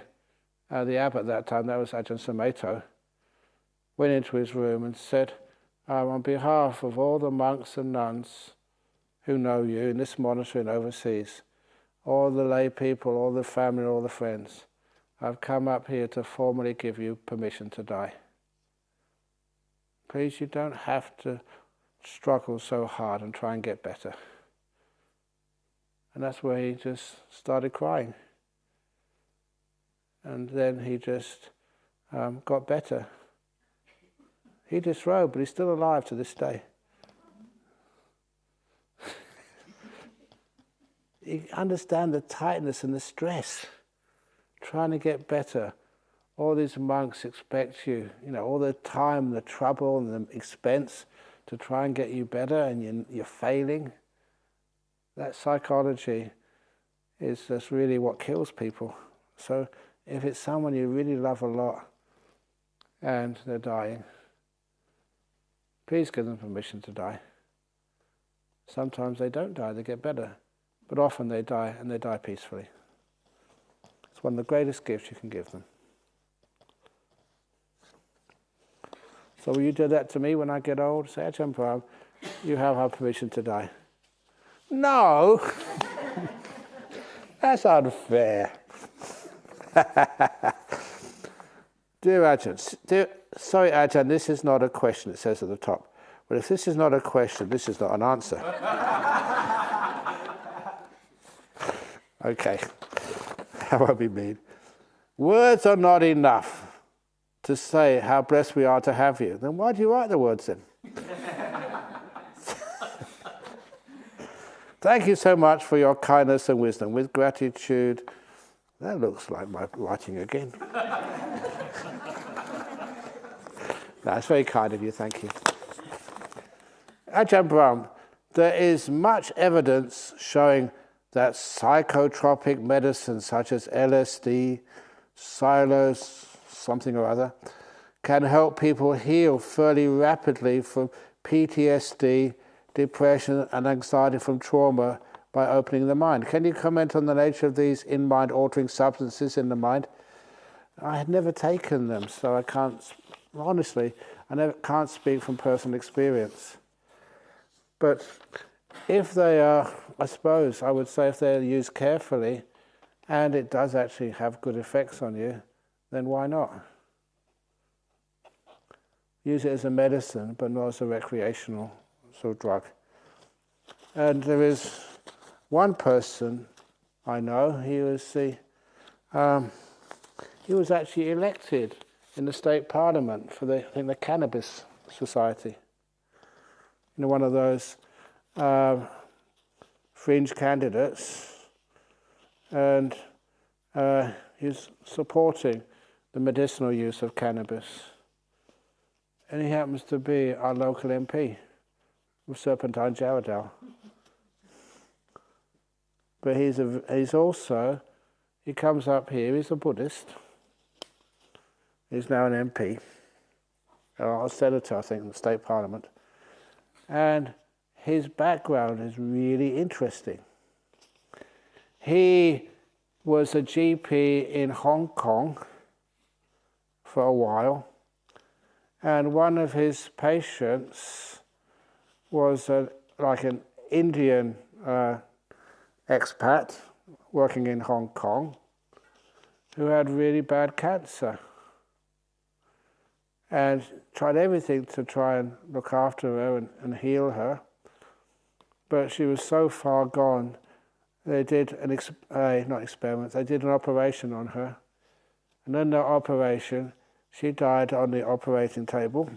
the abbot at that time, that was Ajahn Sumedho, went into his room and said, on behalf of all the monks and nuns who know you in this monastery and overseas, all the lay people, all the family, all the friends, I've come up here to formally give you permission to die. Please, you don't have to struggle so hard and try and get better. And that's where he just started crying. And then he just got better. He disrobed, but he's still alive to this day. You understand the tightness and the stress, trying to get better. All these monks expect you, all the time, the trouble and the expense to try and get you better, and you're failing. That psychology is just really what kills people. So if it's someone you really love a lot and they're dying, please give them permission to die. Sometimes they don't die, they get better. But often they die, and they die peacefully. It's one of the greatest gifts you can give them. So will you do that to me when I get old? Say, Ajahn Brahm, you have our permission to die. No! That's unfair. Dear Ajahn, sorry Ajahn, this is not a question, it says at the top. But if this is not a question, this is not an answer. Okay, that won't be mean. Words are not enough to say how blessed we are to have you. Then why do you write the words then? Thank you so much for your kindness and wisdom. With gratitude, that looks like my writing again. That's very kind of you, thank you. Ajahn Brahm, there is much evidence showing that psychotropic medicines such as LSD, psilos, something or other, can help people heal fairly rapidly from PTSD, depression and anxiety from trauma by opening the mind. Can you comment on the nature of these in-mind altering substances in the mind? I had never taken them, so I can't, honestly, can't speak from personal experience. But if they are, I would say if they're used carefully, and it does actually have good effects on you, then why not? Use it as a medicine, but not as a recreational sort of drug. And there is one person I know, he was actually elected in the state parliament for the Cannabis Society. One of those fringe candidates, and he's supporting the medicinal use of cannabis. And he happens to be our local MP of Serpentine, Jarradale. But he comes up here, he's a Buddhist. He's now an MP, or a senator, I think, in the state parliament. And his background is really interesting. He was a GP in Hong Kong for a while, and one of his patients was like an Indian expat working in Hong Kong who had really bad cancer, and tried everything to try and look after her and heal her, but she was so far gone. They did they did an operation on her, and in the operation she died on the operating table.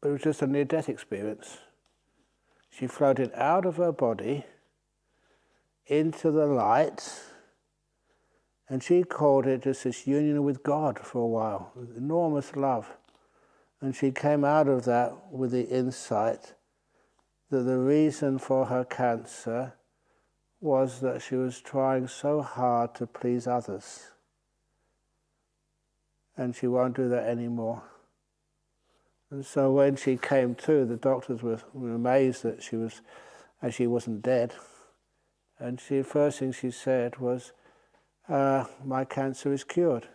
But it was just a near-death experience. She floated out of her body into the light, and she called it just this union with God for a while, with enormous love. And she came out of that with the insight that the reason for her cancer was that she was trying so hard to please others. And she won't do that anymore. And so when she came to, the doctors were amazed that she wasn't dead. And the first thing she said was, my cancer is cured.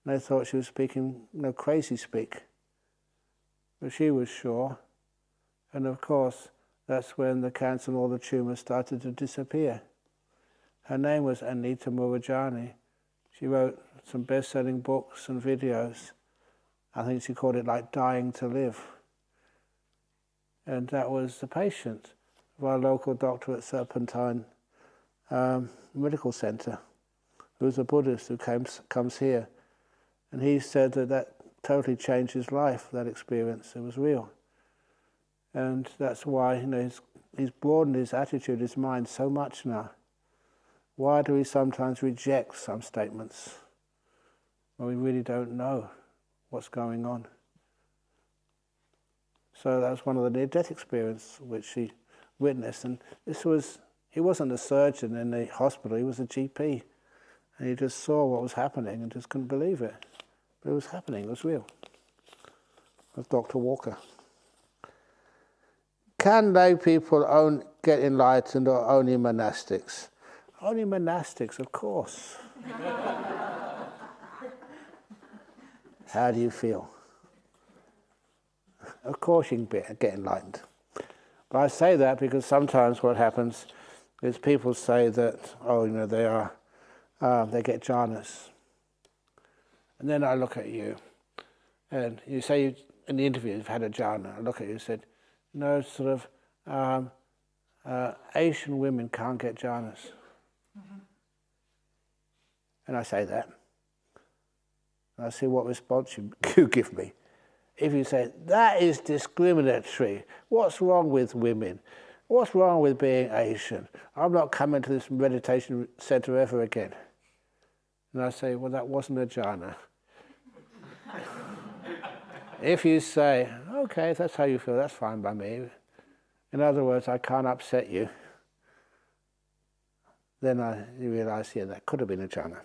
And they thought she was speaking crazy speak. But she was sure. And of course, that's when the cancer and all the tumours started to disappear. Her name was Anita Murajani. She wrote some best-selling books and videos. I think she called it like Dying to Live. And that was the patient of our local doctor at Serpentine Medical Centre, who's a Buddhist who comes here. And he said that totally changed his life, that experience. It was real. And that's why he's broadened his attitude, his mind so much now. Why do we sometimes reject some statements when we really don't know what's going on? So that was one of the near-death experiences which she witnessed. And he wasn't a surgeon in the hospital, he was a GP. And he just saw what was happening and just couldn't believe it. But it was happening, it was real. It was Dr. Walker. Can lay people get enlightened, or only monastics? Only monastics, of course. How do you feel? Of course you can get enlightened. But I say that because sometimes what happens is people say that, they get jhanas. And then I look at you, and you say in the interview you've had a jhana. I look at you and said, Asian women can't get jhanas. Mm-hmm. And I say that. And I see what response you give me. If you say, that is discriminatory, what's wrong with women? What's wrong with being Asian? I'm not coming to this meditation center ever again. And I say, well, that wasn't a jhana. If you say, okay, if that's how you feel, that's fine by me. In other words, I can't upset you. Then you realize, that could have been a jhana.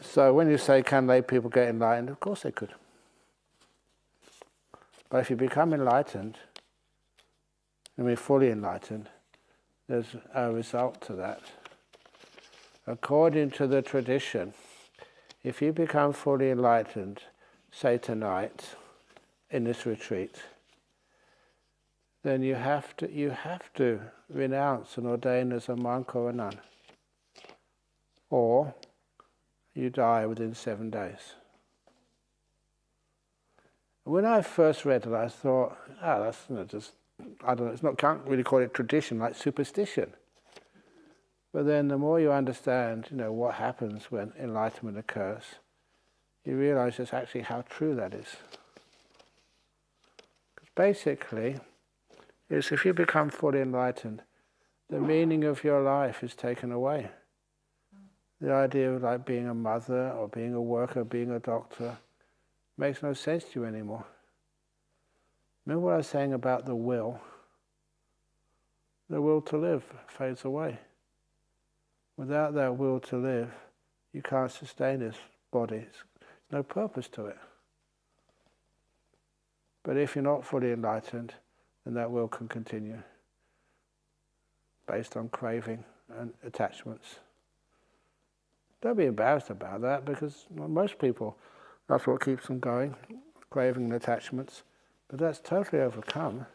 So when you say, can lay people get enlightened? Of course they could. But if you become enlightened, fully enlightened, there's a result to that. According to the tradition, if you become fully enlightened, say tonight, in this retreat, then you have to renounce and ordain as a monk or a nun, or you die within 7 days. When I first read it, I thought, that's just, I don't know, it's not, can't really call it tradition, like superstition. But then the more you understand, what happens when enlightenment occurs, you realize just actually how true that is. Because basically, is if you become fully enlightened, the meaning of your life is taken away. The idea of like being a mother or being a worker, being a doctor, makes no sense to you anymore. Remember what I was saying about the will? The will to live fades away. Without that will to live, you can't sustain this body. There's no purpose to it. But if you're not fully enlightened, then that will can continue based on craving and attachments. Don't be embarrassed about that, because most people, that's what keeps them going, craving and attachments. But that's totally overcome.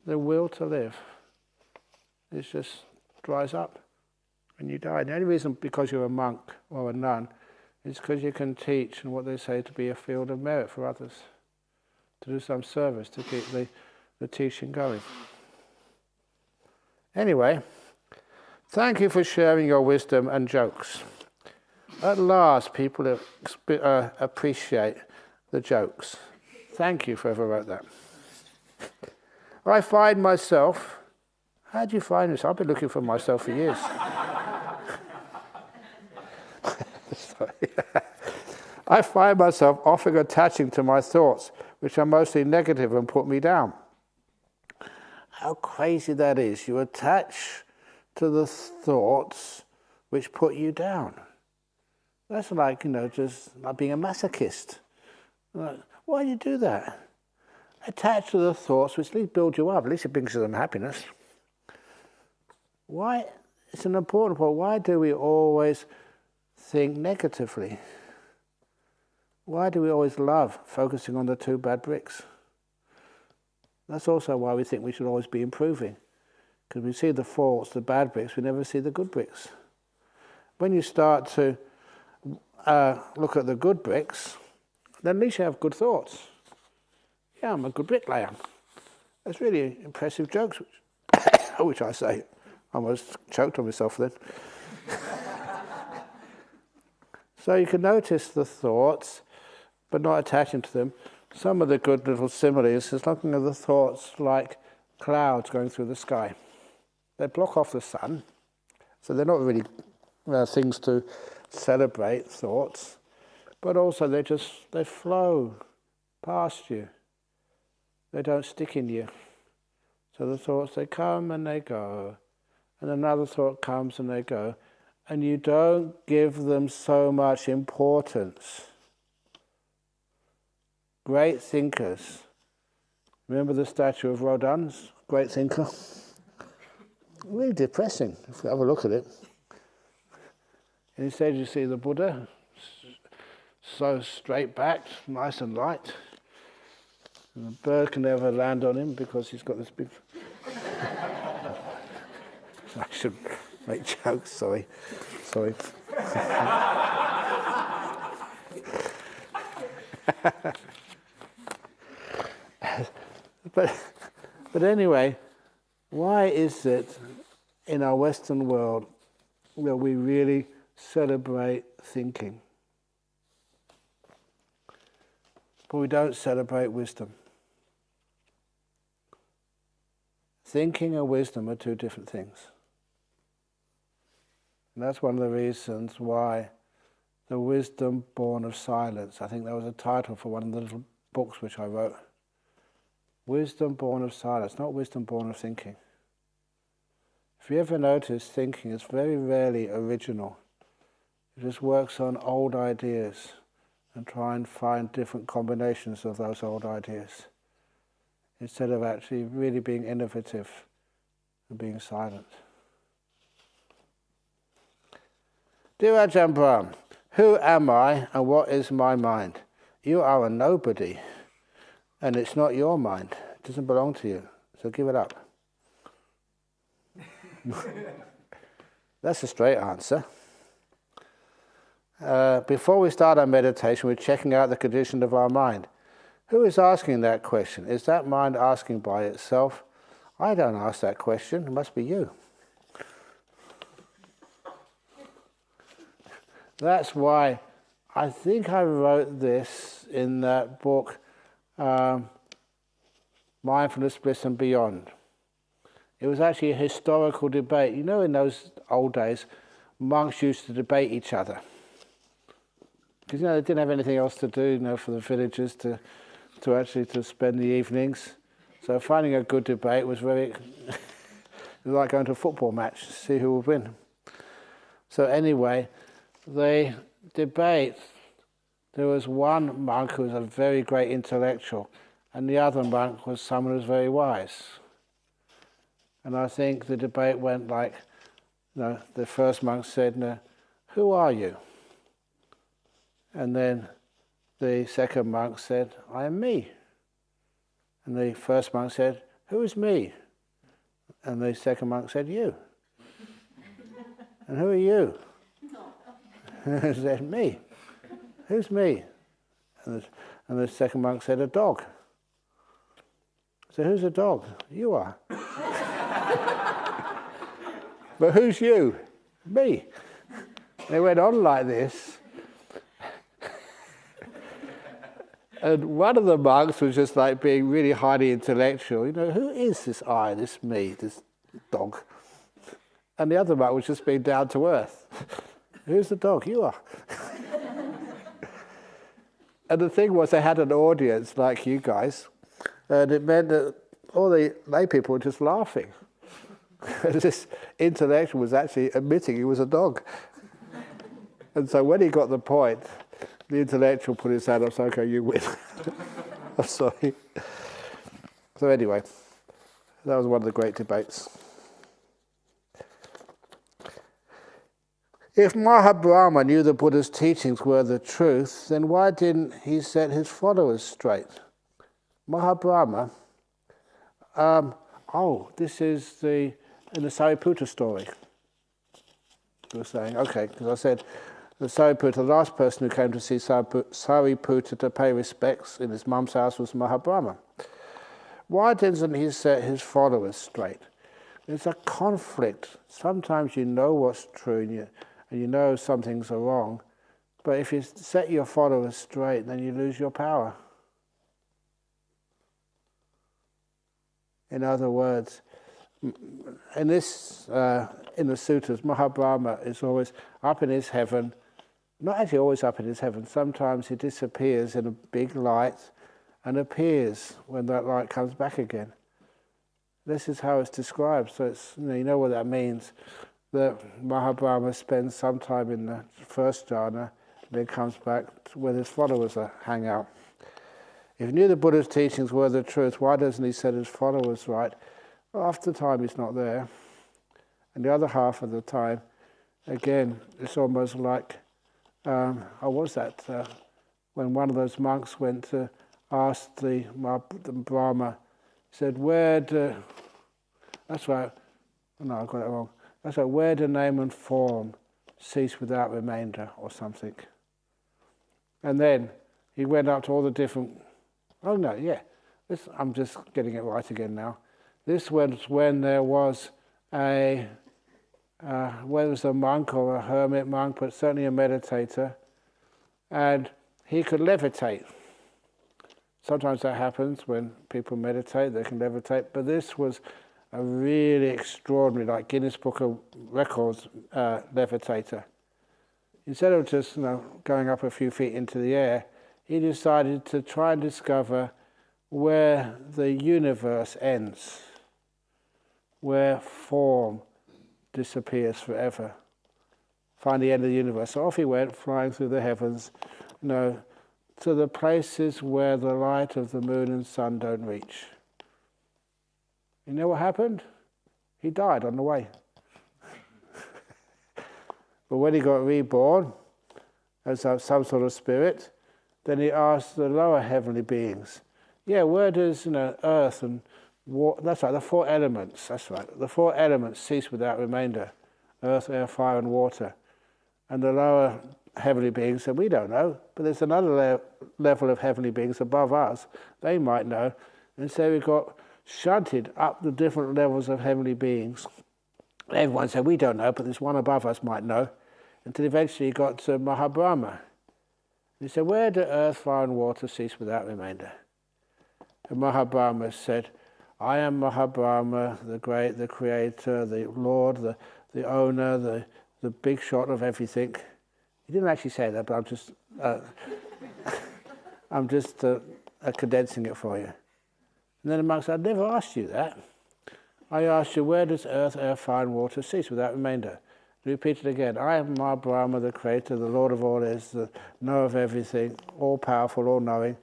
The will to live, it just dries up and you die. The only reason because you're a monk or a nun is because you can teach in what they say to be a field of merit for others, to do some service, to keep the teaching going. Anyway, thank you for sharing your wisdom and jokes. At last, people appreciate the jokes. Thank you for whoever wrote that. I find myself... How do you find this? I've been looking for myself for years. I find myself often attaching to my thoughts, which are mostly negative and put me down. How crazy that is. You attach to the thoughts which put you down. That's like, just like being a masochist. Like, why do you do that? Attach to the thoughts which at least build you up, at least it brings you some happiness. Why? It's an important point. Why do we always think negatively? Why do we always love focusing on the 2 bad bricks? That's also why we think we should always be improving. Because we see the faults, the bad bricks, we never see the good bricks. When you start to look at the good bricks, then at least you have good thoughts. Yeah, I'm a good bricklayer. That's really impressive jokes, which I say. I almost choked on myself then. So you can notice the thoughts, but not attaching to them. Some of the good little similes is looking at the thoughts like clouds going through the sky. They block off the sun, so they're not really things to celebrate, thoughts, but also they flow past you. They don't stick in you. So the thoughts, they come and they go. And another thought comes and they go. And you don't give them so much importance. Great thinkers. Remember the statue of Rodin's great thinker? Really depressing, if you have a look at it. And instead you see the Buddha, so straight-backed, nice and light. And the bird can never land on him because he's got this big... I should make jokes, sorry. But anyway, why is it in our Western world that we really celebrate thinking, but we don't celebrate wisdom? Thinking and wisdom are 2 different things. And that's one of the reasons why the wisdom born of silence, I think that was a title for one of the little books which I wrote. Wisdom born of silence, not wisdom born of thinking. If you ever notice, thinking is very rarely original. It just works on old ideas and try and find different combinations of those old ideas, instead of actually really being innovative and being silent. Dear Ajahn Brahm, who am I and what is my mind? You are a nobody, and it's not your mind. It doesn't belong to you, so give it up. That's a straight answer. Before we start our meditation, we're checking out the condition of our mind. Who is asking that question? Is that mind asking by itself? I don't ask that question. It must be you. That's why I think I wrote this in that book, Mindfulness, Bliss and Beyond. It was actually a historical debate. You know, in those old days, monks used to debate each other. Because, they didn't have anything else to do, for the villagers to spend the evenings. So finding a good debate was it was like going to a football match to see who would win. So anyway, they debate. There was one monk who was a very great intellectual, and the other monk was someone who was very wise. And I think the debate went like, the first monk said, who are you? And then the second monk said, I am me. And the first monk said, who is me? And the second monk said, you. And who are you? He said, me. Who's me? And the second monk said, a dog. So who's a dog? You are. But who's you? Me. They went on like this. And one of the monks was just like being really highly intellectual. Who is this I, this me, this dog? And the other monk was just being down to earth. Who's the dog? You are. And the thing was, they had an audience like you guys, and it meant that all the lay people were just laughing. This intellectual was actually admitting he was a dog. And so when he got the point, the intellectual put his hand up, so okay, you win. I'm sorry. So anyway, that was one of the great debates. If Mahabrahma knew the Buddha's teachings were the truth, then why didn't he set his followers straight? Mahabrahma, this is in the Sariputta story. You were saying, okay, because I said, the Sariputta, the last person who came to see Sariputta to pay respects in his mum's house was Mahabrahma. Why didn't he set his followers straight? There's a conflict. Sometimes you know what's true and you know some things are wrong, but if you set your followers straight, then you lose your power. In other words, in the sutras, Mahabrahma is always up in his heaven. Not actually always up in his heaven. Sometimes he disappears in a big light and appears when that light comes back again. This is how it's described. So it's you know what that means. That Mahabrahma spends some time in the first jhana, and then comes back to where his followers hang out. If he knew the Buddha's teachings were the truth, why doesn't he set his followers right? Well, half the time he's not there. And the other half of the time, again, it's almost like, when one of those monks went to ask the Brahma, said, that's right, no, I got it wrong. That's right, where do name and form cease without remainder, or something? And then he went up to all the different, I'm just getting it right again now. This was when there was whether it was a monk or a hermit monk, but certainly a meditator, and he could levitate. Sometimes that happens when people meditate, they can levitate, but this was a really extraordinary, like Guinness Book of Records levitator. Instead of just going up a few feet into the air, he decided to try and discover where the universe ends, where form disappears forever. Find the end of the universe. So off he went, flying through the heavens, to the places where the light of the moon and sun don't reach. You know what happened? He died on the way. But when he got reborn as some sort of spirit, then he asked the lower heavenly beings, yeah, where does earth and water, that's right, the four elements, that's right, the four elements cease without remainder, earth, air, fire and water. And the lower heavenly beings said, we don't know, but there's another level of heavenly beings above us, they might know. And so we got shunted up the different levels of heavenly beings. Everyone said, we don't know, but there's one above us might know. Until eventually he got to Mahabrahma. He said, where do earth, fire and water cease without remainder? And Mahabrahma said, I am Mahabrahma, the great, the creator, the lord, the owner, the big shot of everything. He didn't actually say that, but I'm just condensing it for you. And then the monk said, I never asked you that. I asked you, where does earth, air, fire and water cease without remainder? He repeated again, I am Mahabrahma, the creator, the lord of all is, the knower of everything, all-powerful, all-knowing.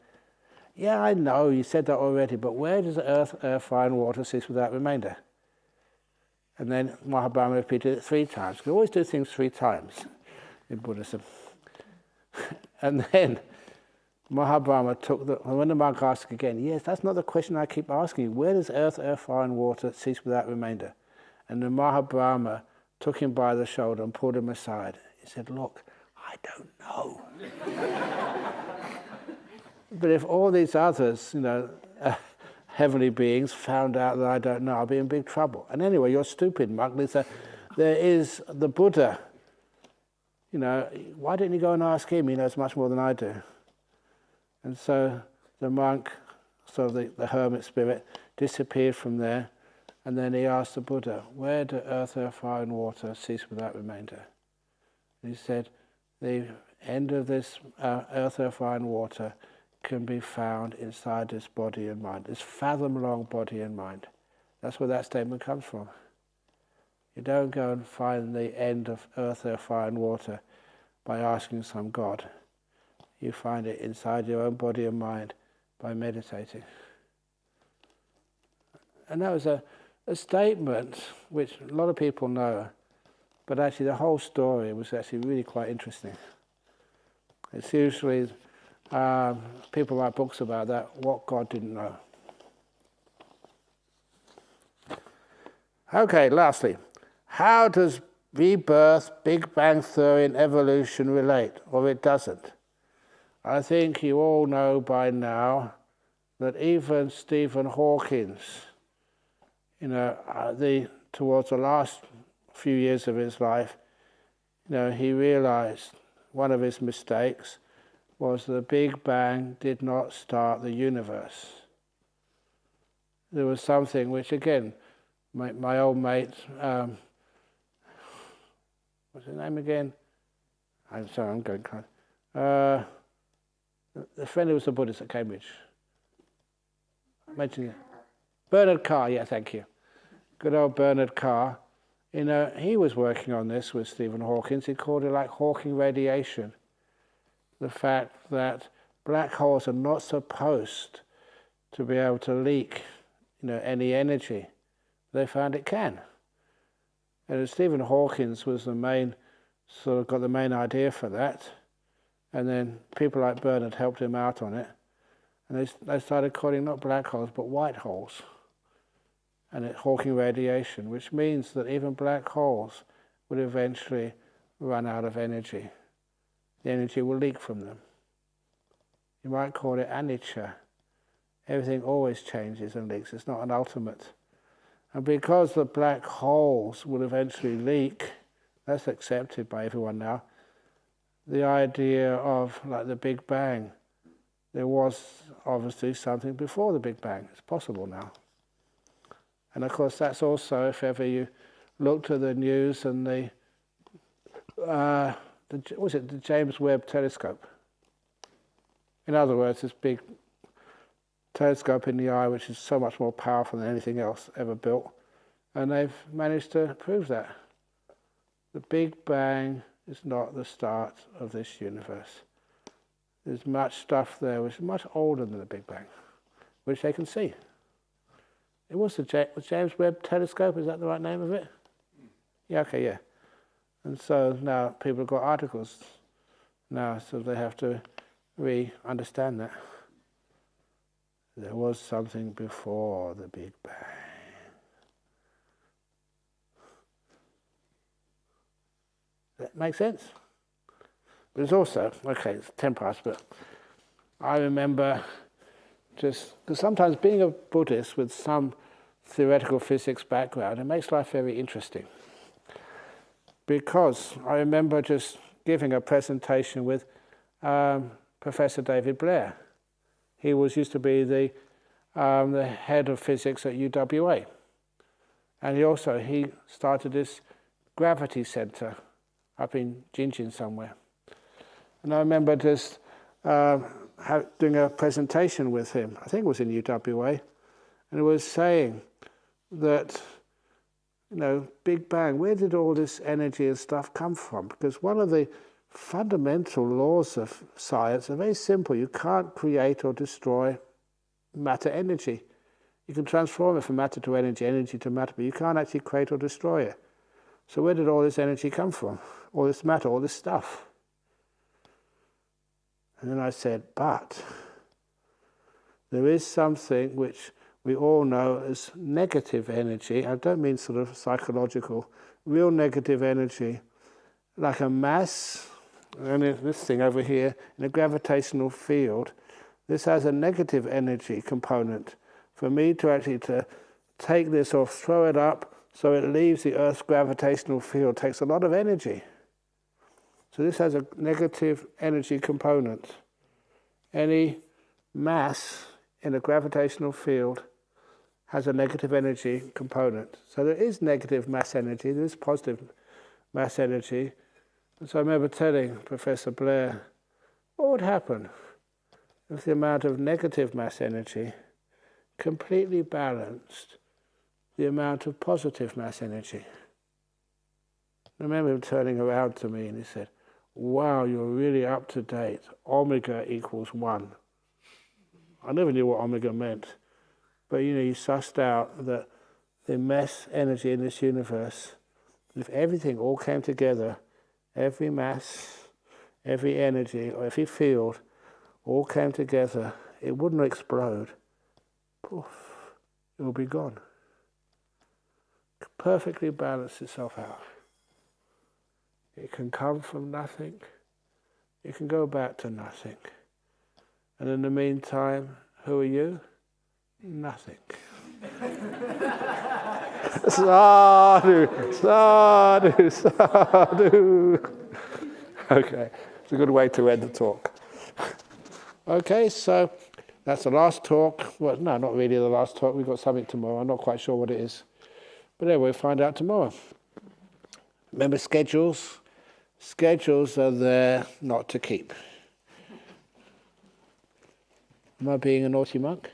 Yeah, I know, you said that already, but where does earth, air, fire and water cease without remainder? And then Mahabrahma repeated it 3 times. You can always do things 3 times in Buddhism. And then Mahabrahma when the monk asked again, yes, that's not the question I keep asking you. Where does earth, air, fire and water cease without remainder? And the Mahabrahma took him by the shoulder and pulled him aside. He said, look, I don't know. But if all these others, heavenly beings found out that I don't know, I'll be in big trouble. And anyway, you're stupid, monk. There is the Buddha. Why didn't you go and ask him? He knows much more than I do. And so the monk, the hermit spirit, disappeared from there. And then he asked the Buddha, where do earth, air, fire and water cease without remainder? And he said, the end of this earth, air, fire and water can be found inside this body and mind, this fathom-long body and mind. That's where that statement comes from. You don't go and find the end of earth, air, fire and water by asking some God. You find it inside your own body and mind by meditating. And that was a statement which a lot of people know, but actually the whole story was actually really quite interesting. It's usually people write books about that, what God didn't know. Okay, lastly, how does rebirth, Big Bang theory and evolution relate, or it doesn't? I think you all know by now that even Stephen Hawking, towards the last few years of his life, he realized one of his mistakes was the Big Bang did not start the universe. There was something which, again, my old mate, what's his name again? I'm sorry, I'm going kind. The friend who was a Buddhist at Cambridge. I mentioned it. Bernard Carr, yeah, thank you. Good old Bernard Carr. He was working on this with Stephen Hawking. He called it like Hawking radiation. The fact that black holes are not supposed to be able to leak, any energy. They found it can. And Stephen Hawking was the main, got the main idea for that. And then people like Bernard helped him out on it. And they started calling not black holes, but white holes. And Hawking radiation, which means that even black holes would eventually run out of energy. The energy will leak from them. You might call it anicca. Everything always changes and leaks. It's not an ultimate. And because the black holes will eventually leak, that's accepted by everyone now, the idea of, like the Big Bang, there was obviously something before the Big Bang. It's possible now. And of course that's also, if ever you look to the news and the James Webb telescope. In other words, this big telescope in the eye which is so much more powerful than anything else ever built. And they've managed to prove that. The Big Bang is not the start of this universe. There's much stuff there which is much older than the Big Bang, which they can see. It was the James Webb telescope, is that the right name of it? Yeah, okay, yeah. And so now people have got articles now, so they have to understand that. There was something before the Big Bang. That makes sense? But it's also, okay, it's 10 past, but I remember just, because sometimes being a Buddhist with some theoretical physics background, it makes life very interesting. Because I remember just giving a presentation with Professor David Blair. He used to be the head of physics at UWA. And he started this gravity center up in Jinjin somewhere. And I remember just doing a presentation with him, I think it was in UWA, and it was saying that, Big Bang, where did all this energy and stuff come from? Because one of the fundamental laws of science are very simple. You can't create or destroy matter energy. You can transform it from matter to energy, energy to matter, but you can't actually create or destroy it. So where did all this energy come from? All this matter, all this stuff? And then I said, but there is something which we all know as negative energy. I don't mean sort of psychological, real negative energy, like a mass, and this thing over here, in a gravitational field. This has a negative energy component. For me to actually take this or throw it up so it leaves the Earth's gravitational field takes a lot of energy. So this has a negative energy component. Any mass in a gravitational field has a negative energy component. So there is negative mass energy, there is positive mass energy. And so I remember telling Professor Blair, what would happen if the amount of negative mass energy completely balanced the amount of positive mass energy? I remember him turning around to me and he said, wow, you're really up to date. Omega equals 1. I never knew what omega meant. But you sussed out that the mass energy in this universe, if everything all came together, every mass, every energy, or every field all came together, it wouldn't explode. Poof, it would be gone. Perfectly balance itself out. It can come from nothing. It can go back to nothing. And in the meantime, who are you? Nothing. Sadhu, sadhu, sadhu. Okay, it's a good way to end the talk. Okay, so that's the last talk. Well, no, not really the last talk. We've got something tomorrow. I'm not quite sure what it is. But anyway, we'll find out tomorrow. Remember schedules? Schedules are there not to keep. Am I being a naughty monk?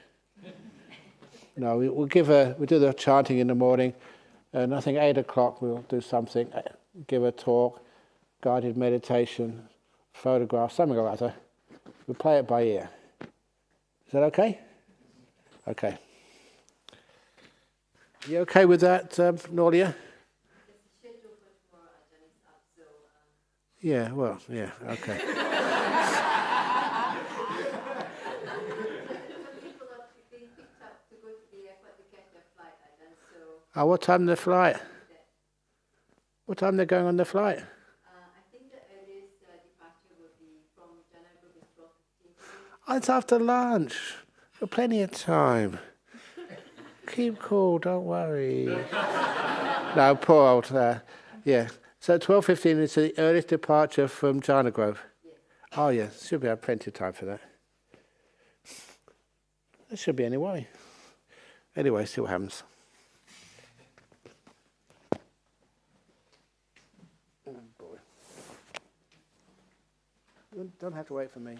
No, we'll do the chanting in the morning, and I think 8 o'clock we'll do something, give a talk, guided meditation, photograph, something like that. We'll play it by ear. Is that okay? Okay. You okay with that, Nordia? Yeah, well, yeah, okay. Oh, what time the flight? What time they're going on the flight? I think the earliest departure will be from Jhana group is 12:15. Oh, it's after lunch. Got plenty of time. Keep cool, don't worry. No, poor old, yeah. So 12:15 is the earliest departure from Jhana Grove? Yes. Oh, yeah, should be have plenty of time for that. There should be anyway. Anyway, see what happens. Oh, boy. You don't have to wait for me.